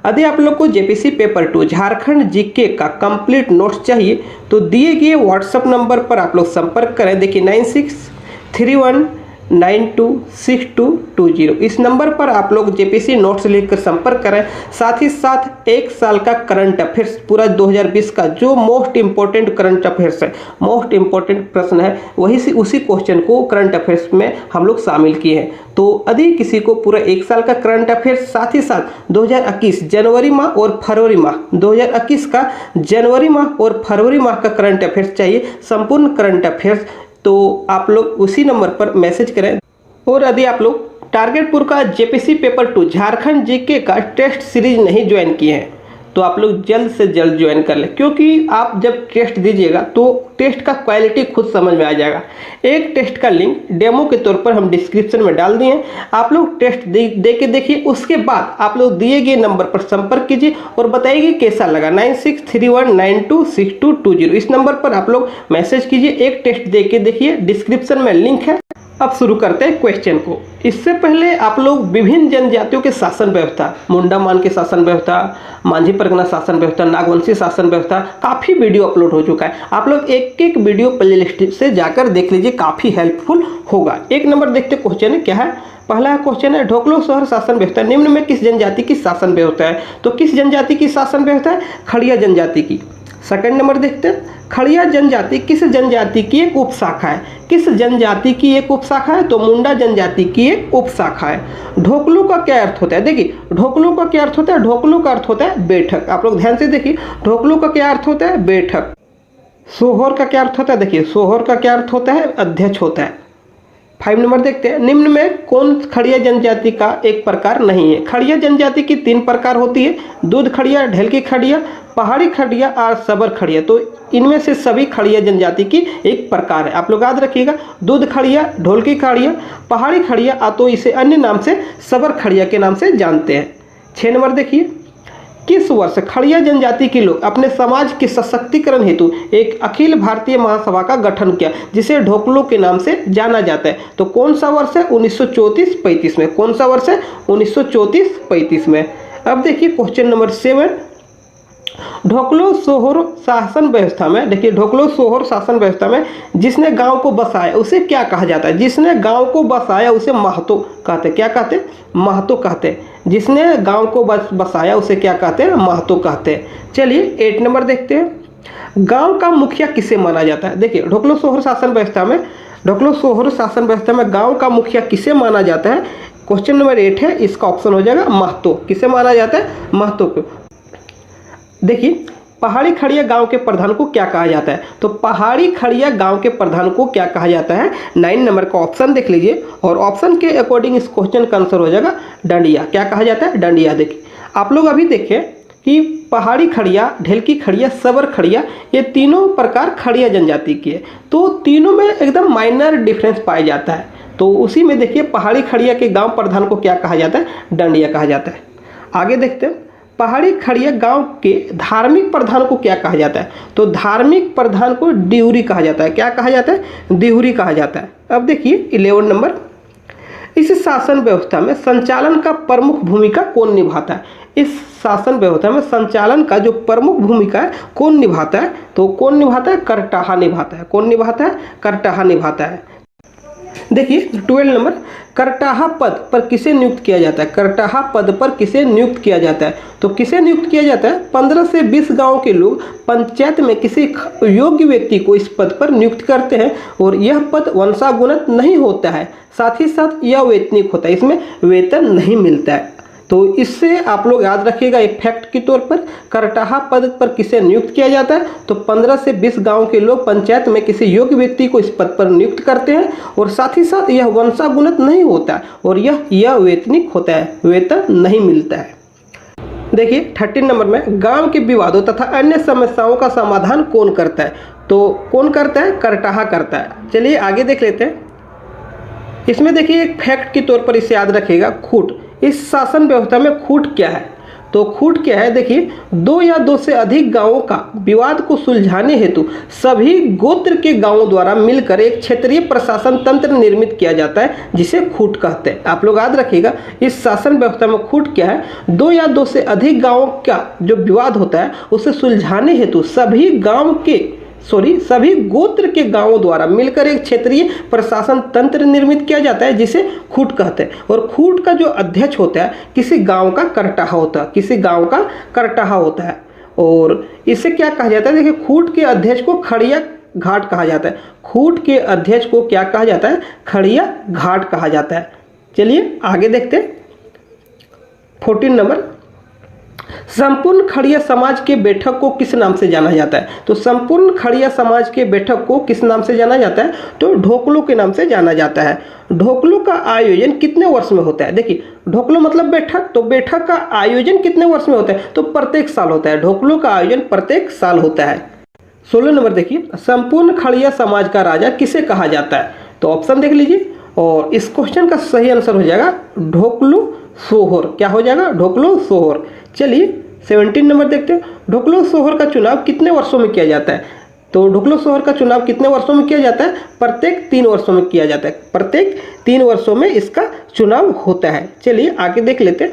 यदि आप लोग को जेपीसी पेपर 2 झारखंड जीके का कंप्लीट नोट्स चाहिए तो दिए गए व्हाट्सएप नंबर पर आप लोग संपर्क करें। देखिए 9631926220 इस नंबर पर आप लोग जेपीसी नोट्स लिखकर संपर्क करें। साथ ही साथ एक साल का करंट अफेयर्स पूरा 2020 का जो मोस्ट इंपॉर्टेंट करंट अफेयर्स है, मोस्ट इंपॉर्टेंट प्रश्न है, वही से उसी क्वेश्चन को करंट अफेयर्स में हम लोग शामिल किए हैं। तो यदि किसी को पूरा एक साल का करंट अफेयर्स, साथ ही साथ 2021 जनवरी माह और फरवरी माह, 2021 का जनवरी माह और फरवरी माह का करंट अफेयर्स चाहिए, संपूर्ण करंट अफेयर्स, तो आप लोग उसी नंबर पर मैसेज करें। और यदि आप लोग टारगेटपुर का जेपीसी पेपर 2 झारखंड जीके का टेस्ट सीरीज नहीं ज्वाइन किए हैं तो आप लोग जल्द से जल्द ज्वाइन कर लें, क्योंकि आप जब टेस्ट दीजिएगा तो टेस्ट का क्वालिटी खुद समझ में आ जाएगा। एक टेस्ट का लिंक डेमो के तौर पर हम डिस्क्रिप्शन में डाल दिए हैं, आप लोग टेस्ट दे के देखिए। उसके बाद आप लोग दिए गए नंबर पर संपर्क कीजिए और बताइए कैसा लगा। 9631926220 इस नंबर पर आप लोग मैसेज कीजिए। एक टेस्ट दे के देखिए, डिस्क्रिप्शन में लिंक है, अब शुरू करते हैं क्वेश्चन को। इससे पहले आप लोग विभिन्न जनजातियों के शासन व्यवस्था, मुंडा मान के शासन व्यवस्था, मांझी परगना शासन व्यवस्था, नागवंशी शासन व्यवस्था, काफ़ी वीडियो अपलोड हो चुका है। आप लोग एक एक वीडियो प्लेलिस्ट से जाकर देख लीजिए, काफ़ी हेल्पफुल होगा। एक नंबर देखते क्वेश्चन है क्या है। पहला क्वेश्चन है, ढोकलो शहर शासन व्यवस्था निम्न में किस जनजाति की शासन व्यवस्था है। तो किस जनजाति की शासन व्यवस्था है? खड़िया जनजाति की। सेकंड नंबर देखते हैं, खड़िया जनजाति किस जनजाति की एक उपशाखा है। किस जनजाति की एक उपशाखा है? तो मुंडा जनजाति की एक उपशाखा है। ढोकलो का क्या अर्थ होता है? देखिए ढोकलो का क्या अर्थ होता है? ढोकलो का अर्थ होता है बैठक। आप लोग ध्यान से देखिए, ढोकलो का क्या अर्थ होता है? बैठक। सोहर का क्या अर्थ होता है? देखिए सोहर का क्या अर्थ होता है? अध्यक्ष होता है। 5 नंबर देखते हैं, निम्न में कौन खड़िया जनजाति का एक प्रकार नहीं है। खड़िया जनजाति की 3 प्रकार होती है, दूध खड़िया, ढेलकी खड़िया, पहाड़ी खड़िया और सबर खड़िया। तो इनमें से सभी खड़िया जनजाति की एक प्रकार है। आप लोग याद रखिएगा, दूध खड़िया, ढोलकी खड़िया, पहाड़ी खड़िया, तो इसे अन्य नाम से सबर खड़िया के नाम से जानते हैं। 6 नंबर देखिए, किस वर्ष खड़िया जनजाति के लोग अपने समाज के सशक्तिकरण हेतु एक अखिल भारतीय महासभा का गठन किया, जिसे ढोकलो के नाम से जाना जाता है। तो कौन सा वर्ष है? 1934-35 में। कौन सा वर्ष है? 1934-35 में। अब देखिए क्वेश्चन नंबर 7, ढोकलो सोहर शासन व्यवस्था में, देखिए ढोकलो सोहर शासन व्यवस्था में जिसने गांव को बसाया उसे क्या कहा जाता है? जिसने गांव को बसाया उसे महतो कहते हैं। क्या कहते हैं? महतो कहते हैं। जिसने गांव को बसाया उसे क्या कहते हैं? महतो कहते हैं। चलिए 8 नंबर देखते हैं, गांव का मुखिया किसे माना जाता है। देखिए ढोकलो सोहर शासन व्यवस्था में, ढोकलो सोहर शासन व्यवस्था में गांव का मुखिया किसे माना जाता है? क्वेश्चन नंबर 8 है, इसका ऑप्शन हो जाएगा महतो। किसे माना जाता है? महतो को। देखिए पहाड़ी खड़िया गांव के प्रधान को क्या कहा जाता है? तो पहाड़ी खड़िया गांव के प्रधान को क्या कहा जाता है? 9 नंबर का ऑप्शन देख लीजिए, और ऑप्शन के अकॉर्डिंग इस क्वेश्चन का आंसर हो जाएगा डंडिया। क्या कहा जाता है? डंडिया। देखिए आप लोग अभी देखें कि पहाड़ी खड़िया, ढेलकी खड़िया, सबर खड़िया, ये तीनों प्रकार खड़िया जनजाति की है। तो तीनों में एकदम माइनर डिफरेंस पाया जाता है। तो उसी में देखिए पहाड़ी खड़िया के गांव प्रधान को क्या कहा जाता है? डंडिया कहा जाता है। आगे देखते हैं, पहाड़ी खड़िया गांव के धार्मिक प्रधान को क्या कहा जाता है? तो धार्मिक प्रधान को डिहुरी कहा जाता है। क्या कहा जाता है? डिहुरी कहा जाता है। अब देखिए 11 नंबर, इस शासन व्यवस्था में संचालन का प्रमुख भूमिका कौन निभाता है? इस शासन व्यवस्था में संचालन का जो प्रमुख भूमिका है कौन निभाता है? तो कौन निभाता है? करटाहा निभाता है। कौन निभाता है? करटाहा निभाता है। देखिए 12 नंबर, करटाहा पद पर किसे नियुक्त किया जाता है? करटाहा पद पर किसे नियुक्त किया जाता है? तो किसे नियुक्त किया जाता है? 15 से 20 गांव के लोग पंचायत में किसी योग्य व्यक्ति को इस पद पर नियुक्त करते हैं, और यह पद वंशागुणित नहीं होता है, साथ ही साथ यह वेतनिक होता है, इसमें वेतन नहीं मिलता है। तो इससे आप लोग याद रखिएगा एक फैक्ट के तौर पर, करटाहा पद पर किसे नियुक्त किया जाता है? तो 15 से 20 गांव के लोग पंचायत में किसी योग्य व्यक्ति को इस पद पर नियुक्त करते हैं, और साथ ही साथ यह वंशागुणित नहीं होता है, और यह वेतनिक होता है, वेतन नहीं मिलता है। देखिए 13 नंबर में, गांव के विवादों तथा अन्य समस्याओं का समाधान कौन करता है? तो कौन करता है? करटाहा करता है। चलिए आगे देख लेते हैं। इसमें देखिए एक फैक्ट के तौर पर इसे याद रखिएगा, खूट। इस शासन व्यवस्था में खूट क्या है? तो खूट क्या है? देखिए 2 या 2 से अधिक गांवों का विवाद को सुलझाने हेतु सभी गोत्र के गांवों द्वारा मिलकर एक क्षेत्रीय प्रशासन तंत्र निर्मित किया जाता है, जिसे खूट कहते हैं। आप लोग याद रखिएगा इस शासन व्यवस्था में खूट क्या है? 2 या 2 से अधिक गांवों का जो विवाद होता है उसे सुलझाने हेतु सभी गोत्र के गांवों द्वारा मिलकर एक क्षेत्रीय प्रशासन तंत्र निर्मित किया जाता है, जिसे खूट कहते हैं। और खूट का जो अध्यक्ष होता है किसी गांव का करटाहा होता है, किसी गांव का करटाहा होता है। और इसे क्या कहा जाता है? देखिए खूट के अध्यक्ष को खड़िया घाट कहा जाता है। खूट के अध्यक्ष को क्या कहा जाता है? खड़िया घाट कहा जाता है। चलिए आगे देखते हैं। 14 नंबर, संपूर्ण खड़िया समाज के बैठक को किस नाम से जाना जाता है? तो संपूर्ण खड़िया समाज के बैठक को किस नाम से जाना जाता है? तो ढोकलो के नाम से जाना जाता है। ढोकलो का आयोजन कितने वर्ष में होता है? देखिए ढोकलो मतलब बैठक, तो बैठक का आयोजन कितने वर्ष में होता है? तो प्रत्येक साल होता है। ढोकलो का आयोजन प्रत्येक साल होता है। 16 नंबर देखिए, संपूर्ण खड़िया समाज का राजा किसे कहा जाता है? तो ऑप्शन देख लीजिए, और इस क्वेश्चन का सही आंसर हो जाएगा ढोकलो सोहर। क्या हो जाएगा? ढोकलो सोहर। चलिए 17 नंबर देखते हैं, ढोकलो सोहर का चुनाव कितने वर्षों में किया जाता है? तो ढोकलो सोहर का चुनाव कितने वर्षों में किया जाता है? प्रत्येक 3 वर्षों में किया जाता है। प्रत्येक 3 वर्षों में इसका चुनाव होता है। चलिए आगे देख लेते हैं।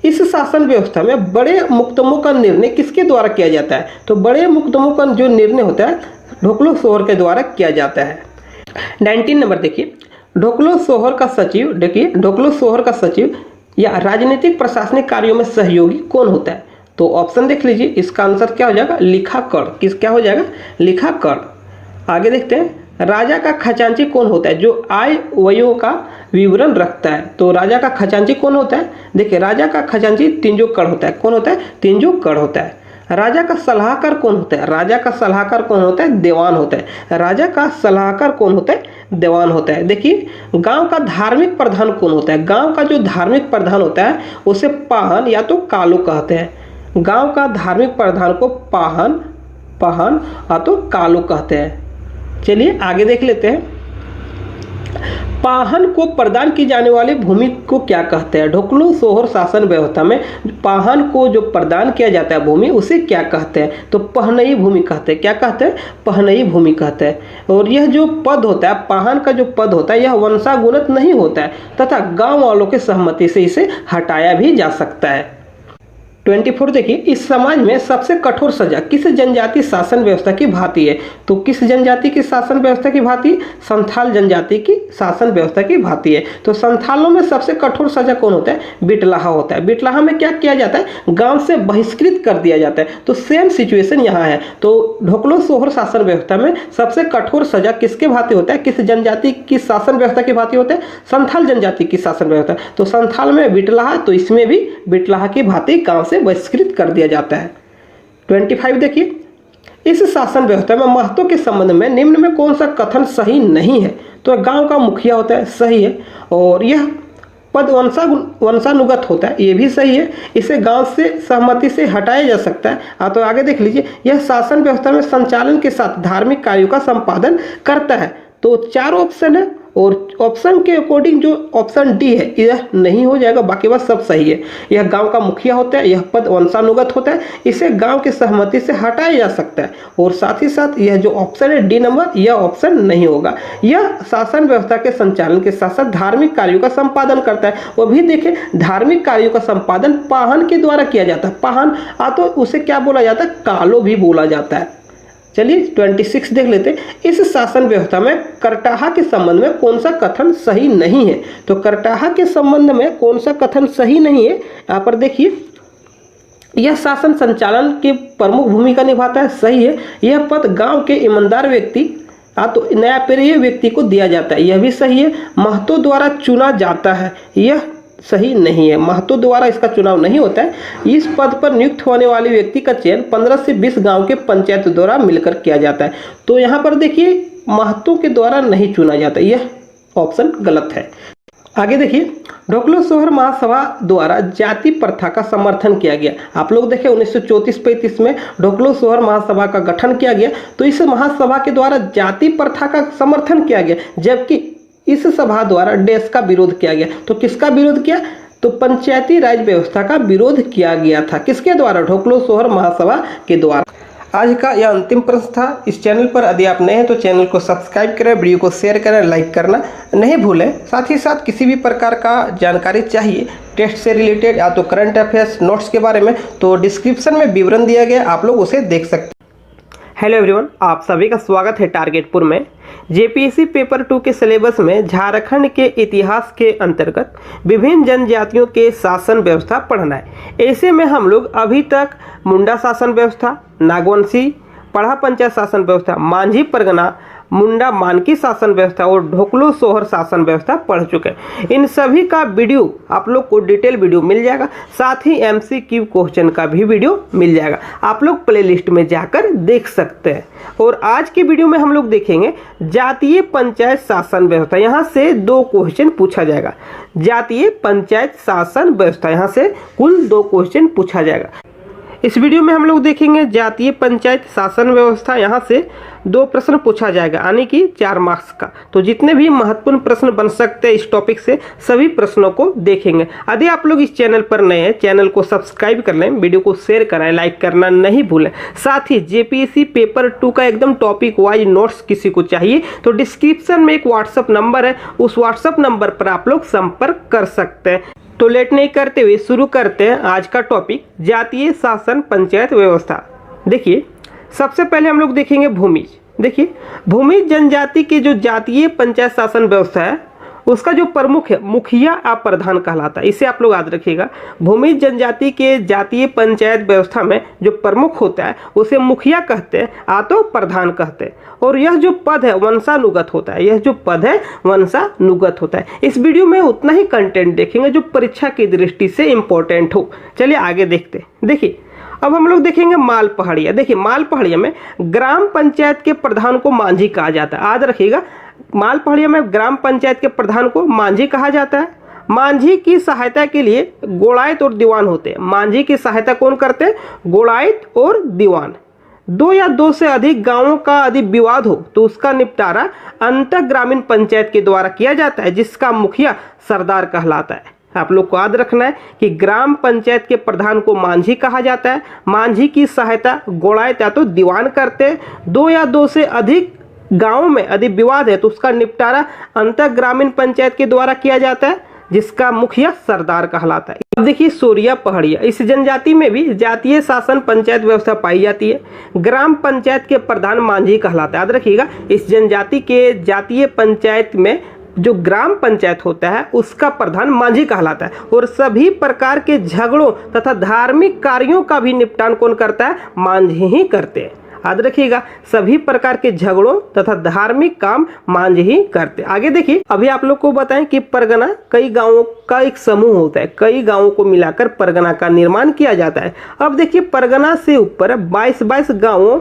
इस शासन व्यवस्था में बड़े मुकदमों का निर्णय किसके द्वारा किया जाता है? तो बड़े मुकदमों का जो निर्णय होता है ढोकलो सोहर के द्वारा किया जाता है। 19 नंबर देखिए, ढोकलो सोहर का सचिव, देखिए ढोकलो सोहर का सचिव या राजनीतिक प्रशासनिक कार्यों में सहयोगी कौन होता है? तो ऑप्शन देख लीजिए, इसका आंसर क्या हो जाएगा? लिखाकर्ण। क्या हो जाएगा? लिखाकर्ण। आगे देखते हैं, राजा का खजांची कौन होता है? जो आय व्ययों का विवरण रखता है। तो राजा का खजांची कौन होता है? देखिए राजा का खजांची तिंजोकड़ होता है। कौन होता है? तिंजोकड़ होता है। राजा का सलाहकार कौन होता है? राजा का सलाहकार कौन होता है? दीवान होता है। राजा का सलाहकार कौन होता है? दीवान होता है। देखिए गांव का धार्मिक प्रधान कौन होता है? गांव का जो धार्मिक प्रधान होता है उसे पाहन या तो कालो कहते हैं। गांव का धार्मिक प्रधान को पाहन या तो कालो कहते हैं। चलिए आगे देख लेते हैं। पाहन को प्रदान की जाने वाली भूमि को क्या कहते हैं? ढोकलो सोहर शासन व्यवस्था में पाहन को जो प्रदान किया जाता है भूमि उसे क्या कहते हैं? तो पहनई भूमि कहते हैं। क्या कहते हैं? पहनई भूमि कहते हैं। और यह जो पद होता है, पाहन का जो पद होता है, यह वंशागुणित नहीं होता है तथा गांव वालों के सहमति से इसे हटाया भी जा सकता है। 24 देखिए, इस समाज में सबसे कठोर सजा किस जनजाति शासन व्यवस्था की भांति है? तो किस जनजाति की शासन व्यवस्था की भांति? संथाल जनजाति की शासन व्यवस्था की भांति है। तो संथालों में सबसे कठोर सजा कौन होता है? बिटलाहा होता है। बिटलाहा में क्या किया जाता है? गांव से बहिष्कृत कर दिया जाता है। तो सेम सिचुएशन यहाँ है। तो ढोकलो सोहर शासन व्यवस्था में सबसे कठोर सजा किसके भांति होता है? किस जनजाति की शासन व्यवस्था की भांति होता है? संथाल जनजाति की शासन व्यवस्था। तो संथाल में बिटलाहा, तो इसमें भी बिटलाहा की भांति गांव से बहिष्कृत कर दिया जाता है। 25 देखिए, इस शासन व्यवस्था में महत्व के संबंध में निम्न में कौन सा कथन सही नहीं है? तो गांव का मुखिया होता है, सही है। और यह पद वंशानुगत होता है, ये भी सही है। इसे गांव से सहमति से हटाया जा सकता है। तो आगे देख लीजिए, यह शासन व्यवस्था में संचालन के साथ धार्मिक कार्यों का संपादन करता है। तो 4 ऑप्शन है और ऑप्शन के अकॉर्डिंग जो ऑप्शन डी है यह नहीं हो जाएगा, बाकी बात सब सही है। यह गांव का मुखिया होता है, यह पद वंशानुगत होता है, इसे गांव की सहमति से हटाया जा सकता है। और साथ ही साथ यह जो ऑप्शन है डी नंबर, यह ऑप्शन नहीं होगा। यह शासन व्यवस्था के संचालन के साथ साथ धार्मिक कार्यों का संपादन करता है। वो भी देखें, धार्मिक कार्यों का संपादन पाहन के द्वारा किया जाता है। पाहन तो उसे क्या बोला जाता है? कालो भी बोला जाता है। चलिए 26 देख लेते हैं। इस शासन व्यवस्था में करटाहा के संबंध में कौन सा कथन सही नहीं है? तो करटाहा के संबंध में कौन सा कथन सही नहीं है? यहाँ पर देखिए, यह शासन संचालन की प्रमुख भूमिका निभाता है, सही है। यह पद गांव के ईमानदार व्यक्ति तो नया प्रिय व्यक्ति को दिया जाता है, यह भी सही है। महतो द्वारा चुना जाता है, यह सही नहीं है। महतो द्वारा इसका चुनाव नहीं होता है। इस पद पर नियुक्त होने वाले व्यक्ति का चयन 15 से 20 गांव के पंचायत द्वारा मिलकर किया जाता है। तो यहाँ पर देखिए, महतो के द्वारा नहीं चुना जाता, यह ऑप्शन गलत है। आगे देखिए, ढोकलो सोहर महासभा द्वारा जाति प्रथा का समर्थन किया गया। आप लोग देखें 1934-35 में ढोकलो सोहर महासभा का गठन किया गया। तो इस महासभा के द्वारा जाति प्रथा का समर्थन किया गया, जबकि इस सभा द्वारा देश का विरोध किया गया। तो किसका विरोध किया? तो पंचायती राज व्यवस्था का विरोध किया गया था। किसके द्वारा? ढोकलो सोहर महासभा के द्वारा। आज का यह अंतिम प्रश्न था। इस चैनल पर यदि आप नए हैं तो चैनल को सब्सक्राइब करें, वीडियो को शेयर करें, लाइक करना नहीं भूलें। साथ ही साथ किसी भी प्रकार का जानकारी चाहिए टेस्ट से रिलेटेड या तो करंट अफेयर्स नोट्स के बारे में, तो डिस्क्रिप्शन में विवरण दिया गया, आप लोग उसे देख सकते हैं। हेलो एवरीवन, आप सभी का स्वागत है टारगेटपुर में। जेपीएससी पेपर 2 के सिलेबस में झारखंड के इतिहास के अंतर्गत विभिन्न जनजातियों के शासन व्यवस्था पढ़ना है। ऐसे में हम लोग अभी तक मुंडा शासन व्यवस्था, नागवंशी पढ़ा पंचायत शासन व्यवस्था, मांझी परगना, मुंडा मानकी शासन व्यवस्था और ढोकलो सोहर शासन व्यवस्था पढ़ चुके हैं। इन सभी का वीडियो आप लोग को डिटेल वीडियो मिल जाएगा, साथ ही MCQ क्वेश्चन का भी वीडियो मिल जाएगा, आप लोग प्लेलिस्ट में जाकर देख सकते हैं। और आज की वीडियो में हम लोग देखेंगे जातीय पंचायत शासन व्यवस्था। यहाँ से 2 क्वेश्चन पूछा जाएगा। जातीय पंचायत शासन व्यवस्था, यहाँ से कुल 2 क्वेश्चन पूछा जाएगा। इस वीडियो में हम लोग देखेंगे जातीय पंचायत शासन व्यवस्था। यहाँ से 2 प्रश्न पूछा जाएगा, यानी कि 4 मार्क्स का। तो जितने भी महत्वपूर्ण प्रश्न बन सकते हैं इस टॉपिक से, सभी प्रश्नों को देखेंगे। यदि आप लोग इस चैनल पर नए हैं, चैनल को सब्सक्राइब कर लें, वीडियो को शेयर कराएं, लाइक करना नहीं भूलें। साथ ही जेपीएससी पेपर 2 का एकदम टॉपिक वाइज नोट्स किसी को चाहिए तो डिस्क्रिप्शन में एक व्हाट्सअप नंबर है, उस व्हाट्सअप नंबर पर आप लोग संपर्क कर सकते हैं। तो लेट नहीं करते हुए शुरू करते हैं आज का टॉपिक, जातीय शासन पंचायत व्यवस्था। देखिए, सबसे पहले हम लोग देखेंगे भूमिज। देखिए, भूमिज जनजाति की जो जातीय पंचायत शासन व्यवस्था है उसका जो प्रमुख है मुखिया या प्रधान कहलाता है। इसे आप लोग याद रखिएगा। भूमिज जनजाति के जातीय पंचायत व्यवस्था में जो प्रमुख होता है उसे मुखिया कहते हैं या तो प्रधान कहते हैं, और यह जो पद है वंशानुगत होता है। यह जो पद है वंशानुगत होता है। इस वीडियो में उतना ही कंटेंट देखेंगे जो परीक्षा की दृष्टि से इंपॉर्टेंट हो। चलिए आगे देखते हैं। देखिए, अब हम लोग देखेंगे माल पहाड़िया। देखिए, माल पहाड़िया में ग्राम पंचायत के प्रधान को मांझी कहा जाता है। याद रखिएगा, माल पहाड़िया में ग्राम पंचायत के प्रधान को मांझी कहा जाता है। मांझी की सहायता के लिए गोड़ाइत और दीवान होते हैं। मांझी की सहायता कौन करते हैं? गोड़ाइत और दीवान। 2 या 2 से अधिक गांवों का यदि विवाद हो तो उसका निपटारा अंतः ग्रामीण पंचायत के द्वारा किया जाता है, जिसका मुखिया सरदार कहलाता है। आप लोग को याद रखना है कि ग्राम पंचायत के प्रधान को मांझी कहा जाता है। मांझी की सहायता गोड़ाइत या तो दीवान करते हैं। 2 या 2 से अधिक गांव में यदि विवाद है तो उसका निपटारा अंतः ग्रामीण पंचायत के द्वारा किया जाता है, जिसका मुखिया सरदार कहलाता है। अब देखिए सोरिया पहाड़िया, इस जनजाति में भी जातीय शासन पंचायत व्यवस्था पाई जाती है। ग्राम पंचायत के प्रधान मांझी कहलाता है। याद रखिएगा, इस जनजाति के जातीय पंचायत में जो ग्राम पंचायत होता है उसका प्रधान मांझी कहलाता है, और सभी प्रकार के झगड़ों तथा धार्मिक कार्यों का भी निपटान कौन करता है? मांझी ही करते हैं। याद रखिएगा, सभी प्रकार के झगड़ों तथा धार्मिक काम मांझी ही करते। आगे देखिए, अभी आप लोग को बताएं कि परगना कई गांवों का एक समूह होता है। कई गांवों को मिलाकर परगना का निर्माण किया जाता है। अब देखिए, परगना से ऊपर 22 गांवों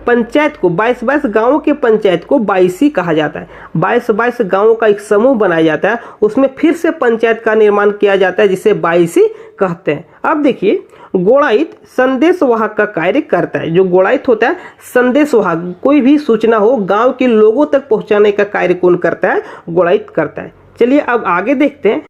पंचायत को 22 गांवों के पंचायत को 22 कहा जाता है। 22 गांवों का एक समूह बनाया जाता है, उसमें फिर से पंचायत का निर्माण किया जाता है, जिसे 22 कहते हैं। अब देखिए, गोड़ाइत संदेश वाहक का कार्य करता है। जो गोड़ाइत होता है संदेश वाहक, कोई भी सूचना हो गांव के लोगों तक पहुंचाने का कार्य कौन करता है? गोड़ाइत करता है। चलिए अब आगे देखते हैं।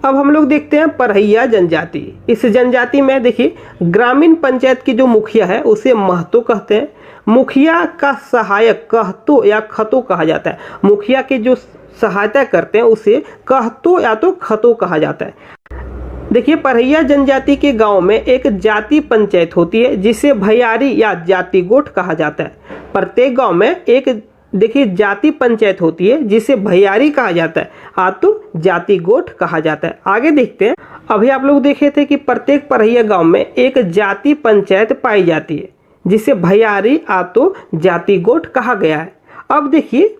अब हम लोग देखते हैं परहिया जनजाति। इस जनजाति में देखिए, ग्रामीण पंचायत की जो मुखिया है उसे महतो कहते हैं। मुखिया का सहायक कहतो या खतो कहा जाता है। मुखिया के जो सहायता करते हैं उसे कहतो या तो खतो कहा जाता है। देखिए, परहिया जनजाति के गांव में एक जाति पंचायत होती है, जिसे भैयारी या जाति गोठ कहा जाता है। प्रत्येक गांव में एक देखिए जाति पंचायत होती है, जिसे भैयारी कहा जाता है, आ तो जाति गोठ कहा जाता है। आगे देखते हैं। अभी आप लोग देखे थे कि प्रत्येक परहिया गांव में एक जाति पंचायत पाई जाती है, जिसे भैयारी आ तो जाति गोठ कहा गया है। अब देखिए,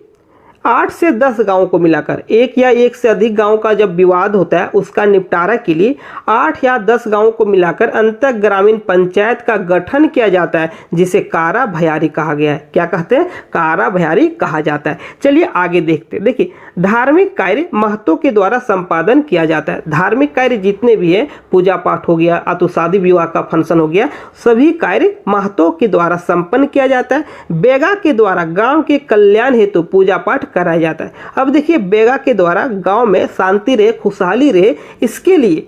8 से 10 गांवों को मिलाकर एक या एक से अधिक गांव का जब विवाद होता है उसका निपटारा के लिए 8 या 10 गांवों को मिलाकर अंतः ग्रामीण पंचायत का गठन किया जाता है, जिसे कारा भैयारी कहा गया है। क्या कहते हैं? कारा भैयारी कहा जाता है। चलिए आगे देखते हैं। देखिए, धार्मिक कार्य महतो के द्वारा संपादन किया जाता है। धार्मिक कार्य जितने भी है, पूजा पाठ हो गया, अतु शादी विवाह का फंक्शन हो गया, सभी कार्य महतो के द्वारा संपन्न किया जाता है। बेगा के द्वारा गांव के कल्याण हेतु पूजा पाठ कराया जाता है। अब देखिए, बेगा के द्वारा गांव में शांति रहे, खुशहाली रहे, इसके लिए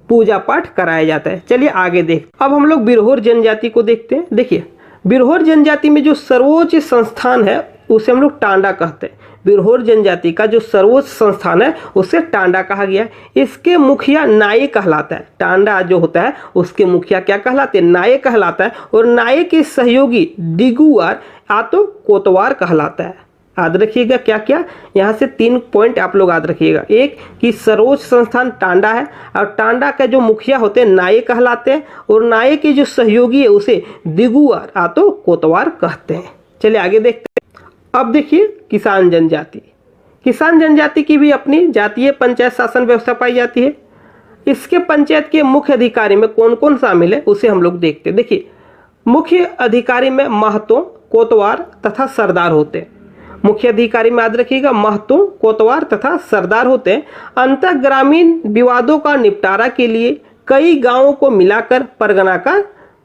पूजा पाठ कराया जाता है। चलिए आगे देखते। अब हम लोग बिरहोर जनजाति को देखते हैं। देखिए, बिरहोर जनजाति में जो सर्वोच्च संस्थान है उसे हम लोग टांडा कहते हैं। बिरहोर जनजाति का जो सर्वोच्च संस्थान है उसे टांडा कहा गया है। इसके मुखिया नाये कहलाता है। टांडा जो होता है उसके मुखिया क्या कहलाते हैं? नाये कहलाता है। और नाये के सहयोगी डिगुआर या तो कोतवार कहलाता है। याद रखिएगा क्या क्या, यहाँ से 3 पॉइंट आप लोग याद रखिएगा। एक कि सर्वोच्च संस्थान टांडा है, और टांडा का जो मुखिया होते हैं नाये कहलाते हैं, और नाये के जो सहयोगी है उसे दिगुआर या तो कोतवार कहते हैं। चलिए आगे देखते हैं। अब देखिए, किसान जनजाति। किसान जनजाति की भी अपनी जातीय पंचायत शासन व्यवस्था पाई जाती है। इसके पंचायत के मुख्य अधिकारी में कौन कौन शामिल है उसे हम लोग देखते हैं। देखिए, मुख्य अधिकारी में महतो, कोतवार तथा सरदार होते हैं। मुख्य अधिकारी में याद रखिएगा, महतो, कोतवार तथा सरदार होते हैं। अंतः ग्रामीण विवादों का निपटारा के लिए कई गांवों को मिलाकर परगना का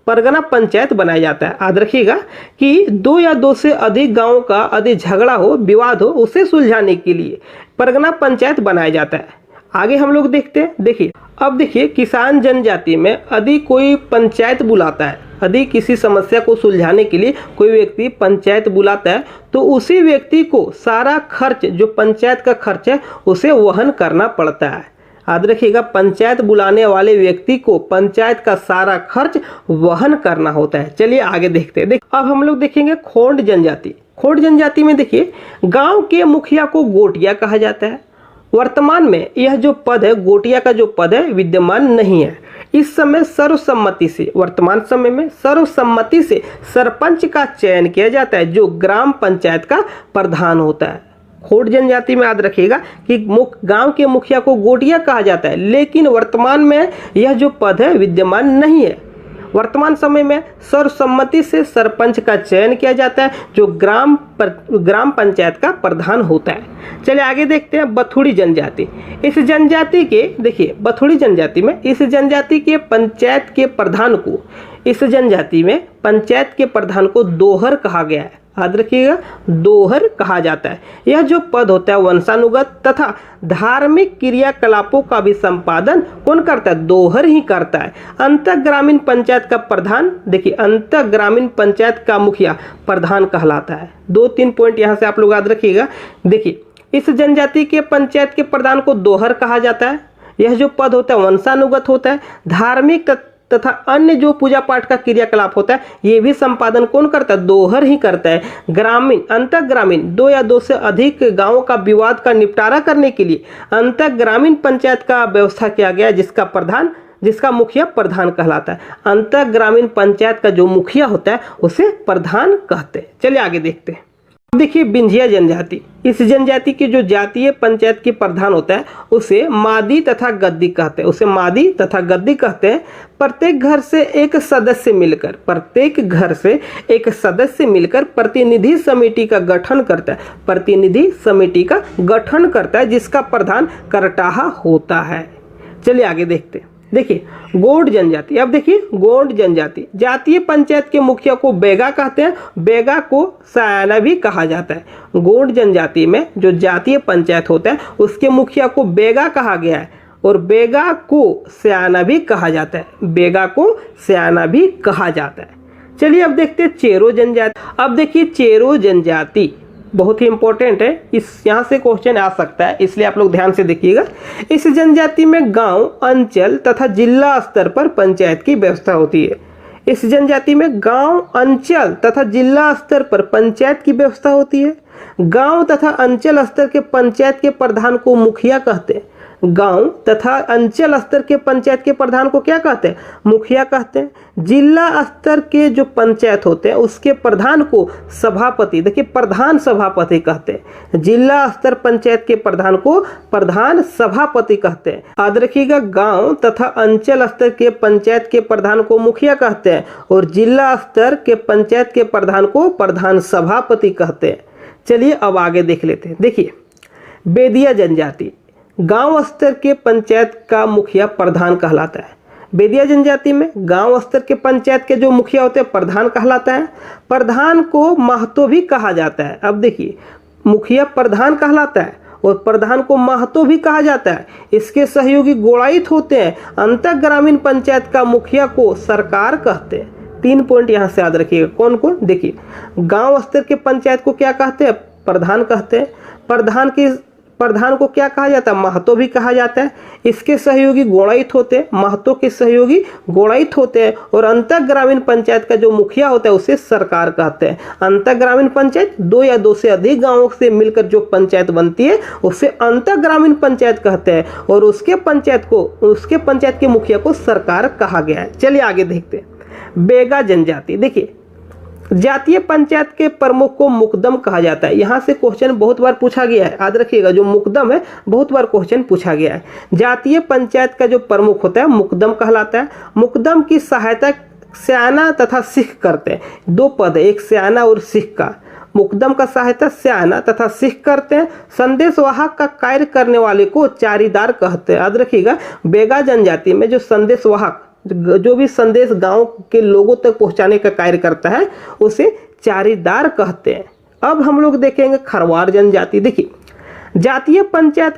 परगना पंचायत बनाया जाता है। याद रखिएगा कि 2 या 2 से अधिक गांवों का यदि झगड़ा हो, विवाद हो, उसे सुलझाने के लिए परगना पंचायत बनाया जाता है। आगे हम लोग देखते हैं। देखिए, अब देखिए, किसान जनजाति में यदि कोई पंचायत बुलाता है, यदि किसी समस्या को सुलझाने के लिए कोई व्यक्ति पंचायत बुलाता है, तो उसी व्यक्ति को सारा खर्च, जो पंचायत का खर्च है, उसे वहन करना पड़ता है। याद रखिएगा, पंचायत बुलाने वाले व्यक्ति को पंचायत का सारा खर्च वहन करना होता है। चलिए आगे देखते हैं। अब हम लोग देखेंगे खोंड जनजाति। खोंड जनजाति में देखिए, गांव के मुखिया को गोटिया कहा जाता है। वर्तमान में यह जो पद है, गोटिया का जो पद है, विद्यमान नहीं है। इस समय सर्वसम्मति से, वर्तमान समय में सर्वसम्मति से सरपंच का चयन किया जाता है, जो ग्राम पंचायत का प्रधान होता है। खोंड जनजाति में याद रखिएगा कि गांव के मुखिया को गोटिया कहा जाता है, लेकिन वर्तमान में यह जो पद है विद्यमान नहीं है। वर्तमान समय में सर्वसम्मति से सरपंच का चयन किया जाता है, जो ग्राम पंचायत का प्रधान होता है। चलिए आगे देखते हैं बथुड़ी जनजाति। इस जनजाति के, देखिए, बथुड़ी जनजाति में इस जनजाति के पंचायत के प्रधान को, इस जनजाति में पंचायत के प्रधान को दोहर कहा गया है। याद रखिएगा, दोहर कहा जाता है। यह जो पद होता है वंशानुगत तथा धार्मिक क्रियाकलापों का भी संपादन कौन करता है? दोहर ही करता है। अंतः ग्रामीण पंचायत का प्रधान, देखिए, अंतः ग्रामीण पंचायत का मुखिया प्रधान कहलाता है। 2-3 पॉइंट यहाँ से आप लोग याद रखिएगा। देखिए, इस जनजाति के पंचायत के प्रधान को दोहर कहा जाता है। यह जो पद होता है वंशानुगत होता है। धार्मिक तथा अन्य जो पूजा पाठ का क्रियाकलाप होता है, ये भी संपादन कौन करता है? दोहर ही करता है। ग्रामीण, अंतः ग्रामीण 2 या 2 से अधिक गांवों का विवाद का निपटारा करने के लिए अंतः ग्रामीण पंचायत का व्यवस्था किया गया, जिसका मुखिया प्रधान कहलाता है। अंतः ग्रामीण पंचायत का जो मुखिया होता है उसे प्रधान कहते हैं। चलिए आगे देखते हैं। देखिए, बिंझिया जनजाति। इस जनजाति की जो जातीय पंचायत के प्रधान होता है उसे मादी तथा गद्दी कहते हैं। प्रत्येक घर से एक सदस्य मिलकर प्रतिनिधि समिति का गठन करता है, जिसका प्रधान करटाहा होता है। चलिए आगे देखते हैं। देखिए, गोंड जनजाति। अब देखिए, गोंड जनजाति जातीय पंचायत के मुखिया को बेगा कहते हैं। बेगा को सयाना भी कहा जाता है। गोंड जनजाति में जो जातीय पंचायत होता है उसके मुखिया को बेगा कहा गया है, और बेगा को सयाना भी कहा जाता है। चलिए अब देखते हैं चेरो जनजाति। अब देखिए, चेरो जनजाति बहुत ही इंपॉर्टेंट है, यहाँ से क्वेश्चन आ सकता है, इसलिए आप लोग ध्यान से देखिएगा। इस जनजाति में गांव, अंचल तथा जिला स्तर पर पंचायत की व्यवस्था होती है। इस जनजाति में गांव, अंचल तथा जिला स्तर पर पंचायत की व्यवस्था होती है। गांव तथा अंचल स्तर के पंचायत के प्रधान को मुखिया कहते हैं। गांव तथा अंचल स्तर के पंचायत के प्रधान को क्या कहते हैं? मुखिया कहते हैं। जिला स्तर के जो पंचायत होते हैं उसके प्रधान को सभापति, देखिए, प्रधान सभापति कहते हैं। जिला स्तर पंचायत के प्रधान को प्रधान सभापति कहते हैं। याद रखिएगा, गांव तथा अंचल स्तर के पंचायत के प्रधान को मुखिया कहते हैं, और जिला स्तर के पंचायत के प्रधान को प्रधान सभापति कहते हैं। चलिए अब आगे देख लेते हैं। देखिए, बेदिया जनजाति गांव स्तर के पंचायत का मुखिया प्रधान कहलाता है। बेदिया जनजाति में गांव स्तर के पंचायत के जो मुखिया होते हैं प्रधान कहलाता है। प्रधान को महतो भी कहा जाता है। अब देखिए, मुखिया प्रधान कहलाता है और प्रधान को महतो भी कहा जाता है। इसके सहयोगी गोड़ाइत होते हैं। अंतः ग्रामीण पंचायत का मुखिया को सरकार कहते हैं। 3 पॉइंट यहाँ से याद रखिएगा। कौन कौन? देखिए, गांव स्तर के पंचायत को क्या कहते हैं? प्रधान कहते हैं। प्रधान को क्या कहा जाता है? महतो भी कहा जाता है। इसके सहयोगी गोड़ाइत होते हैं। महतो के सहयोगी गोड़ाइत होते हैं। और अंतः ग्रामीण पंचायत का जो मुखिया होता है उसे सरकार कहते हैं। अंतः ग्रामीण पंचायत 2 या 2 से अधिक गांवों से मिलकर जो पंचायत बनती है उसे अंतः ग्रामीण पंचायत कहते हैं, और उसके पंचायत के मुखिया को सरकार कहा गया है। चलिए आगे देखते हैं। बेगा जनजाति। देखिए, जातीय पंचायत के प्रमुख को मुकदम कहा जाता है। यहाँ से क्वेश्चन बहुत बार पूछा गया है। याद रखिएगा, जो मुकदम है बहुत बार क्वेश्चन पूछा गया है। जातीय पंचायत का जो प्रमुख होता है मुकदम कहलाता है। मुकदम की सहायता स्याना तथा सिख करते हैं। 2 पद है, एक स्याना और सिख का। मुकदम का सहायता स्याना तथा सिख करते हैं। संदेशवाहक का कार्य करने वाले को चारीदार कहते हैं। याद रखिएगा, बेगा जनजाति में जो संदेशवाहक जो भी संदेश गांव के लोगों तक पहुंचाने का कार्य करता है उसे चारीदार कहते हैं। अब हम लोग देखेंगे खरवार जनजाति। देखिए, जातीय पंचायत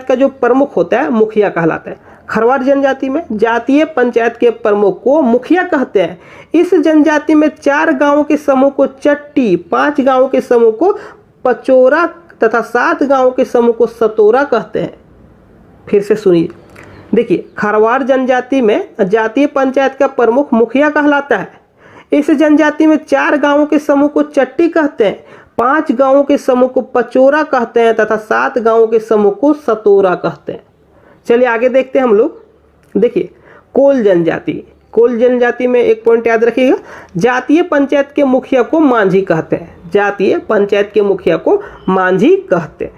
का जो प्रमुख होता है मुखिया कहलाता है। खरवार जनजाति में जातीय पंचायत के प्रमुख को मुखिया कहते हैं। इस जनजाति में 4 गांवों के समूह को चट्टी, 5 गांवों के समूह को पचोरा तथा 7 गांवों के समूह को सतोरा कहते हैं। फिर से सुनिए, देखिए, खरवार जनजाति में जातीय पंचायत का प्रमुख मुखिया कहलाता है। इस जनजाति में 4 गांवों के समूह को चट्टी कहते हैं, 5 गांवों के समूह को पचोरा कहते हैं तथा 7 गांवों के समूह को सतोरा कहते हैं। चलिए आगे देखते हैं हम लोग। देखिए, कोल जनजाति। कोल जनजाति में एक पॉइंट याद रखिएगा, जातीय पंचायत के मुखिया को मांझी कहते हैं। जातीय पंचायत के मुखिया को मांझी कहते हैं।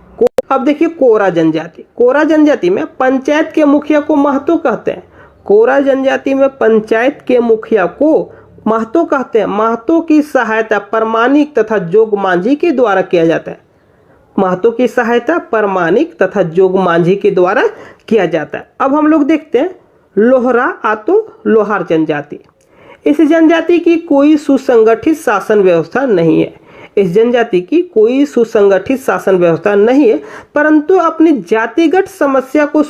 अब देखिए कोरा जनजाति। कोरा जनजाति में पंचायत के मुखिया को महतो कहते हैं। कोरा जनजाति में पंचायत के मुखिया को महतो कहते हैं। महतो की सहायता परमानिक तथा जोग मांझी के द्वारा किया जाता है। महतो की सहायता परमानिक तथा जोग मांझी के द्वारा किया जाता है। अब हम लोग देखते हैं लोहरा आतो लोहार जनजाति। इस जनजाति की कोई सुसंगठित शासन व्यवस्था नहीं है। इस जनजाति की कोई सुसंगठित शासन व्यवस्था नहीं है, परंतु अपनी जातिगत समस्या को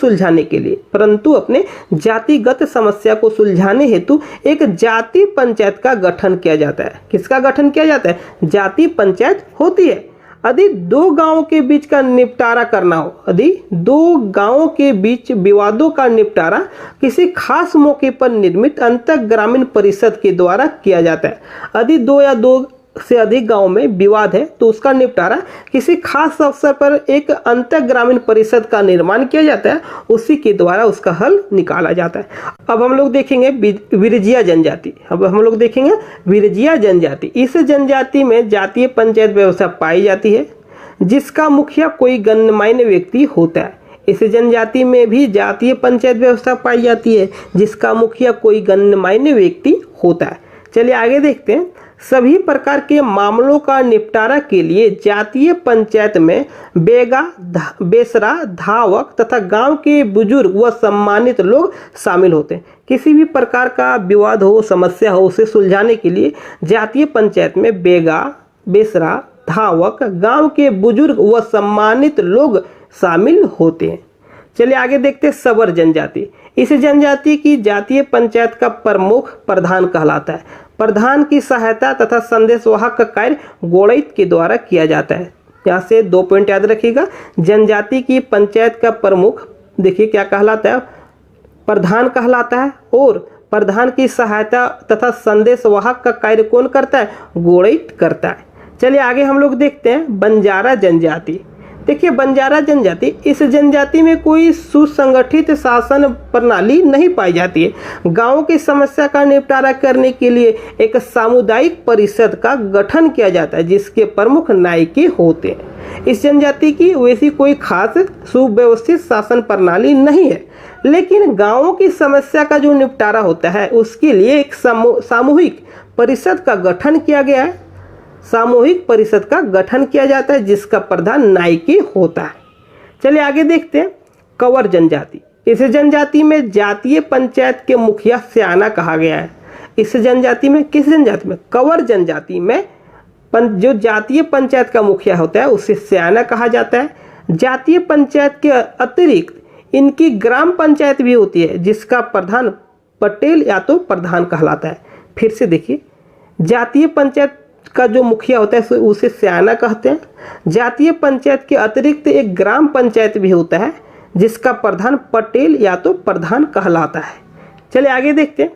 सुलझाने हेतु एक जाति पंचायत का गठन किया जाता है। किसका गठन किया जाता है? जाति पंचायत होती है। यदि 2 गांवों के बीच का निपटारा करना हो, यदि 2 गांवों के बीच विवादों का निपटारा किसी खास मौके पर निर्मित अंतर ग्रामीण परिषद के द्वारा किया जाता है। यदि 2 या 2 से अधिक गांव में विवाद है तो उसका निपटारा किसी खास अवसर पर एक अंतर ग्रामीण परिषद का निर्माण किया जाता है, उसी के द्वारा उसका हल निकाला जाता है। अब हम लोग देखेंगे विरजिया जनजाति। इस जनजाति में जातीय पंचायत व्यवस्था पाई जाती है, जिसका मुखिया कोई गणमान्य व्यक्ति होता है। इस जनजाति में भी जातीय पंचायत व्यवस्था पाई जाती है, जिसका मुखिया कोई गणमान्य व्यक्ति होता है। चलिए आगे देखते हैं। सभी प्रकार के मामलों का निपटारा के लिए जातीय पंचायत में बेगा, बेसरा, धावक तथा गांव के बुजुर्ग व सम्मानित लोग शामिल होते हैं। किसी भी प्रकार का विवाद हो, समस्या हो, उसे सुलझाने के लिए जातीय पंचायत में बेगा, बेसरा, धावक, गांव के बुजुर्ग व सम्मानित लोग शामिल होते हैं। चलिए आगे देखते हैं सवर जनजाति। इस जनजाति की जातीय पंचायत का प्रमुख प्रधान कहलाता है। प्रधान की सहायता तथा संदेशवाहक का कार्य गोड़ैत के द्वारा किया जाता है। यहाँ से 2 पॉइंट याद रखिएगा। जनजाति की पंचायत का प्रमुख देखिए क्या कहलाता है? प्रधान कहलाता है। और प्रधान की सहायता तथा संदेशवाहक का कार्य कौन करता है? गोड़ैत करता है। चलिए आगे हम लोग देखते हैं बंजारा जनजाति। देखिए बंजारा जनजाति, इस जनजाति में कोई सुसंगठित शासन प्रणाली नहीं पाई जाती है। गांव की समस्या का निपटारा करने के लिए एक सामुदायिक परिषद का गठन किया जाता है, जिसके प्रमुख नायके होते हैं। इस जनजाति की वैसी कोई खास सुव्यवस्थित शासन प्रणाली नहीं है, लेकिन गांवों की समस्या का जो निपटारा होता है उसके लिए एक सामूहिक परिषद का गठन किया गया है। सामूहिक परिषद का गठन किया जाता है, जिसका प्रधान नायके होता है। चलिए आगे देखते हैं कंवर जनजाति। इस जनजाति में जातीय पंचायत के मुखिया स्याना कहा गया है। इस जनजाति में, किस जनजाति में? कंवर जनजाति में जो जातीय पंचायत का मुखिया होता है उसे स्याना कहा जाता है। जातीय पंचायत के अतिरिक्त इनकी ग्राम पंचायत भी होती है, जिसका प्रधान पटेल या तो प्रधान कहलाता है। फिर से देखिए, जातीय पंचायत का जो मुखिया होता है उसे स्याना कहते हैं। जातीय पंचायत के अतिरिक्त एक ग्राम पंचायत भी होता है, जिसका प्रधान पटेल या तो प्रधान कहलाता है। चलिए आगे देखते हैं।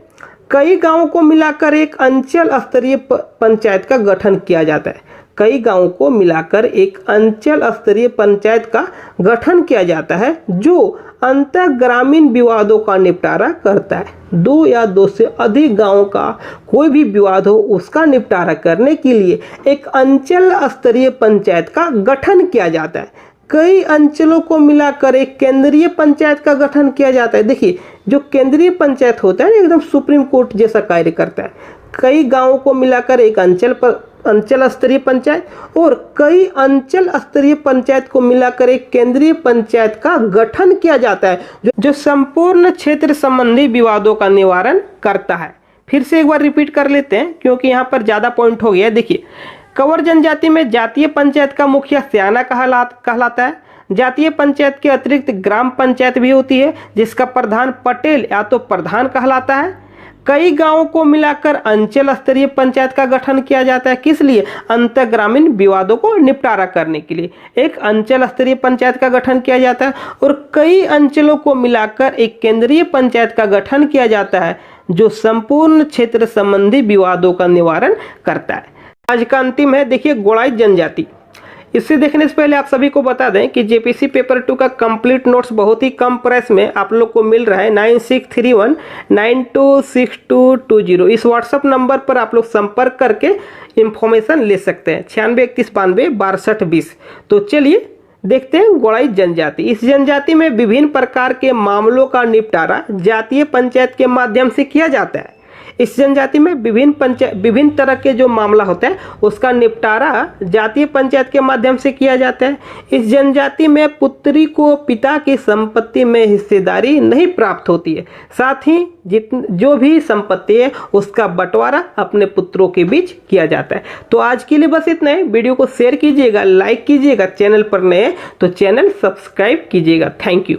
कई गांवों को मिलाकर एक अंचल स्तरीय पंचायत का गठन किया जाता है। कई गांवों को मिलाकर एक अंचल स्तरीय पंचायत का गठन किया जाता है, जो अंतर ग्रामीण विवादों का निपटारा करता है। 2 या 2 से अधिक गांवों का कोई भी विवाद हो उसका निपटारा करने के लिए एक अंचल स्तरीय पंचायत का गठन किया जाता है। कई अंचलों को मिलाकर एक केंद्रीय पंचायत का गठन किया जाता है। देखिए, जो केंद्रीय पंचायत होता है एकदम सुप्रीम कोर्ट जैसा कार्य करता है। कई गांवों को मिलाकर एक अंचल अंचल स्तरीय पंचायत और कई अंचल स्तरीय पंचायत को मिलाकर एक केंद्रीय पंचायत का गठन किया जाता है जो संपूर्ण क्षेत्र संबंधी विवादों का निवारण करता है। फिर से एक बार रिपीट कर लेते हैं क्योंकि यहाँ पर ज़्यादा पॉइंट हो गया। देखिए, कंवर जनजाति में जातीय पंचायत का मुखिया स्याना कहलाता है। जातीय पंचायत के अतिरिक्त ग्राम पंचायत भी होती है जिसका प्रधान पटेल या तो प्रधान कहलाता है। कई गांवों को मिलाकर अंचल स्तरीय पंचायत का गठन किया जाता है। किस लिए? अंतर ग्रामीण विवादों को निपटारा करने के लिए एक अंचल स्तरीय पंचायत का गठन किया जाता है और कई अंचलों को मिलाकर एक केंद्रीय पंचायत का गठन किया जाता है जो संपूर्ण क्षेत्र संबंधी विवादों का निवारण करता है। आज का अंतिम है, देखिए, गोड़ाई जनजाति। इससे देखने से पहले आप सभी को बता दें कि जेपीसी पेपर 2 का कंप्लीट नोट्स बहुत ही कम प्राइस में आप लोग को मिल रहा है। 9631926220 इस व्हाट्सएप नंबर पर आप लोग संपर्क करके इंफॉर्मेशन ले सकते हैं। 9631926220। तो चलिए देखते हैं गोड़ाई जनजाति। इस जनजाति में विभिन्न प्रकार के मामलों का निपटारा जातीय पंचायत के माध्यम से किया जाता है। इस जनजाति में विभिन्न तरह के जो मामला होता है उसका निपटारा जातीय पंचायत के माध्यम से किया जाता है। इस जनजाति में पुत्री को पिता की संपत्ति में हिस्सेदारी नहीं प्राप्त होती है। साथ ही जो भी संपत्ति है उसका बंटवारा अपने पुत्रों के बीच किया जाता है। तो आज के लिए बस इतना है। वीडियो को शेयर कीजिएगा, लाइक कीजिएगा, चैनल पर नए तो चैनल सब्सक्राइब कीजिएगा। Thank you.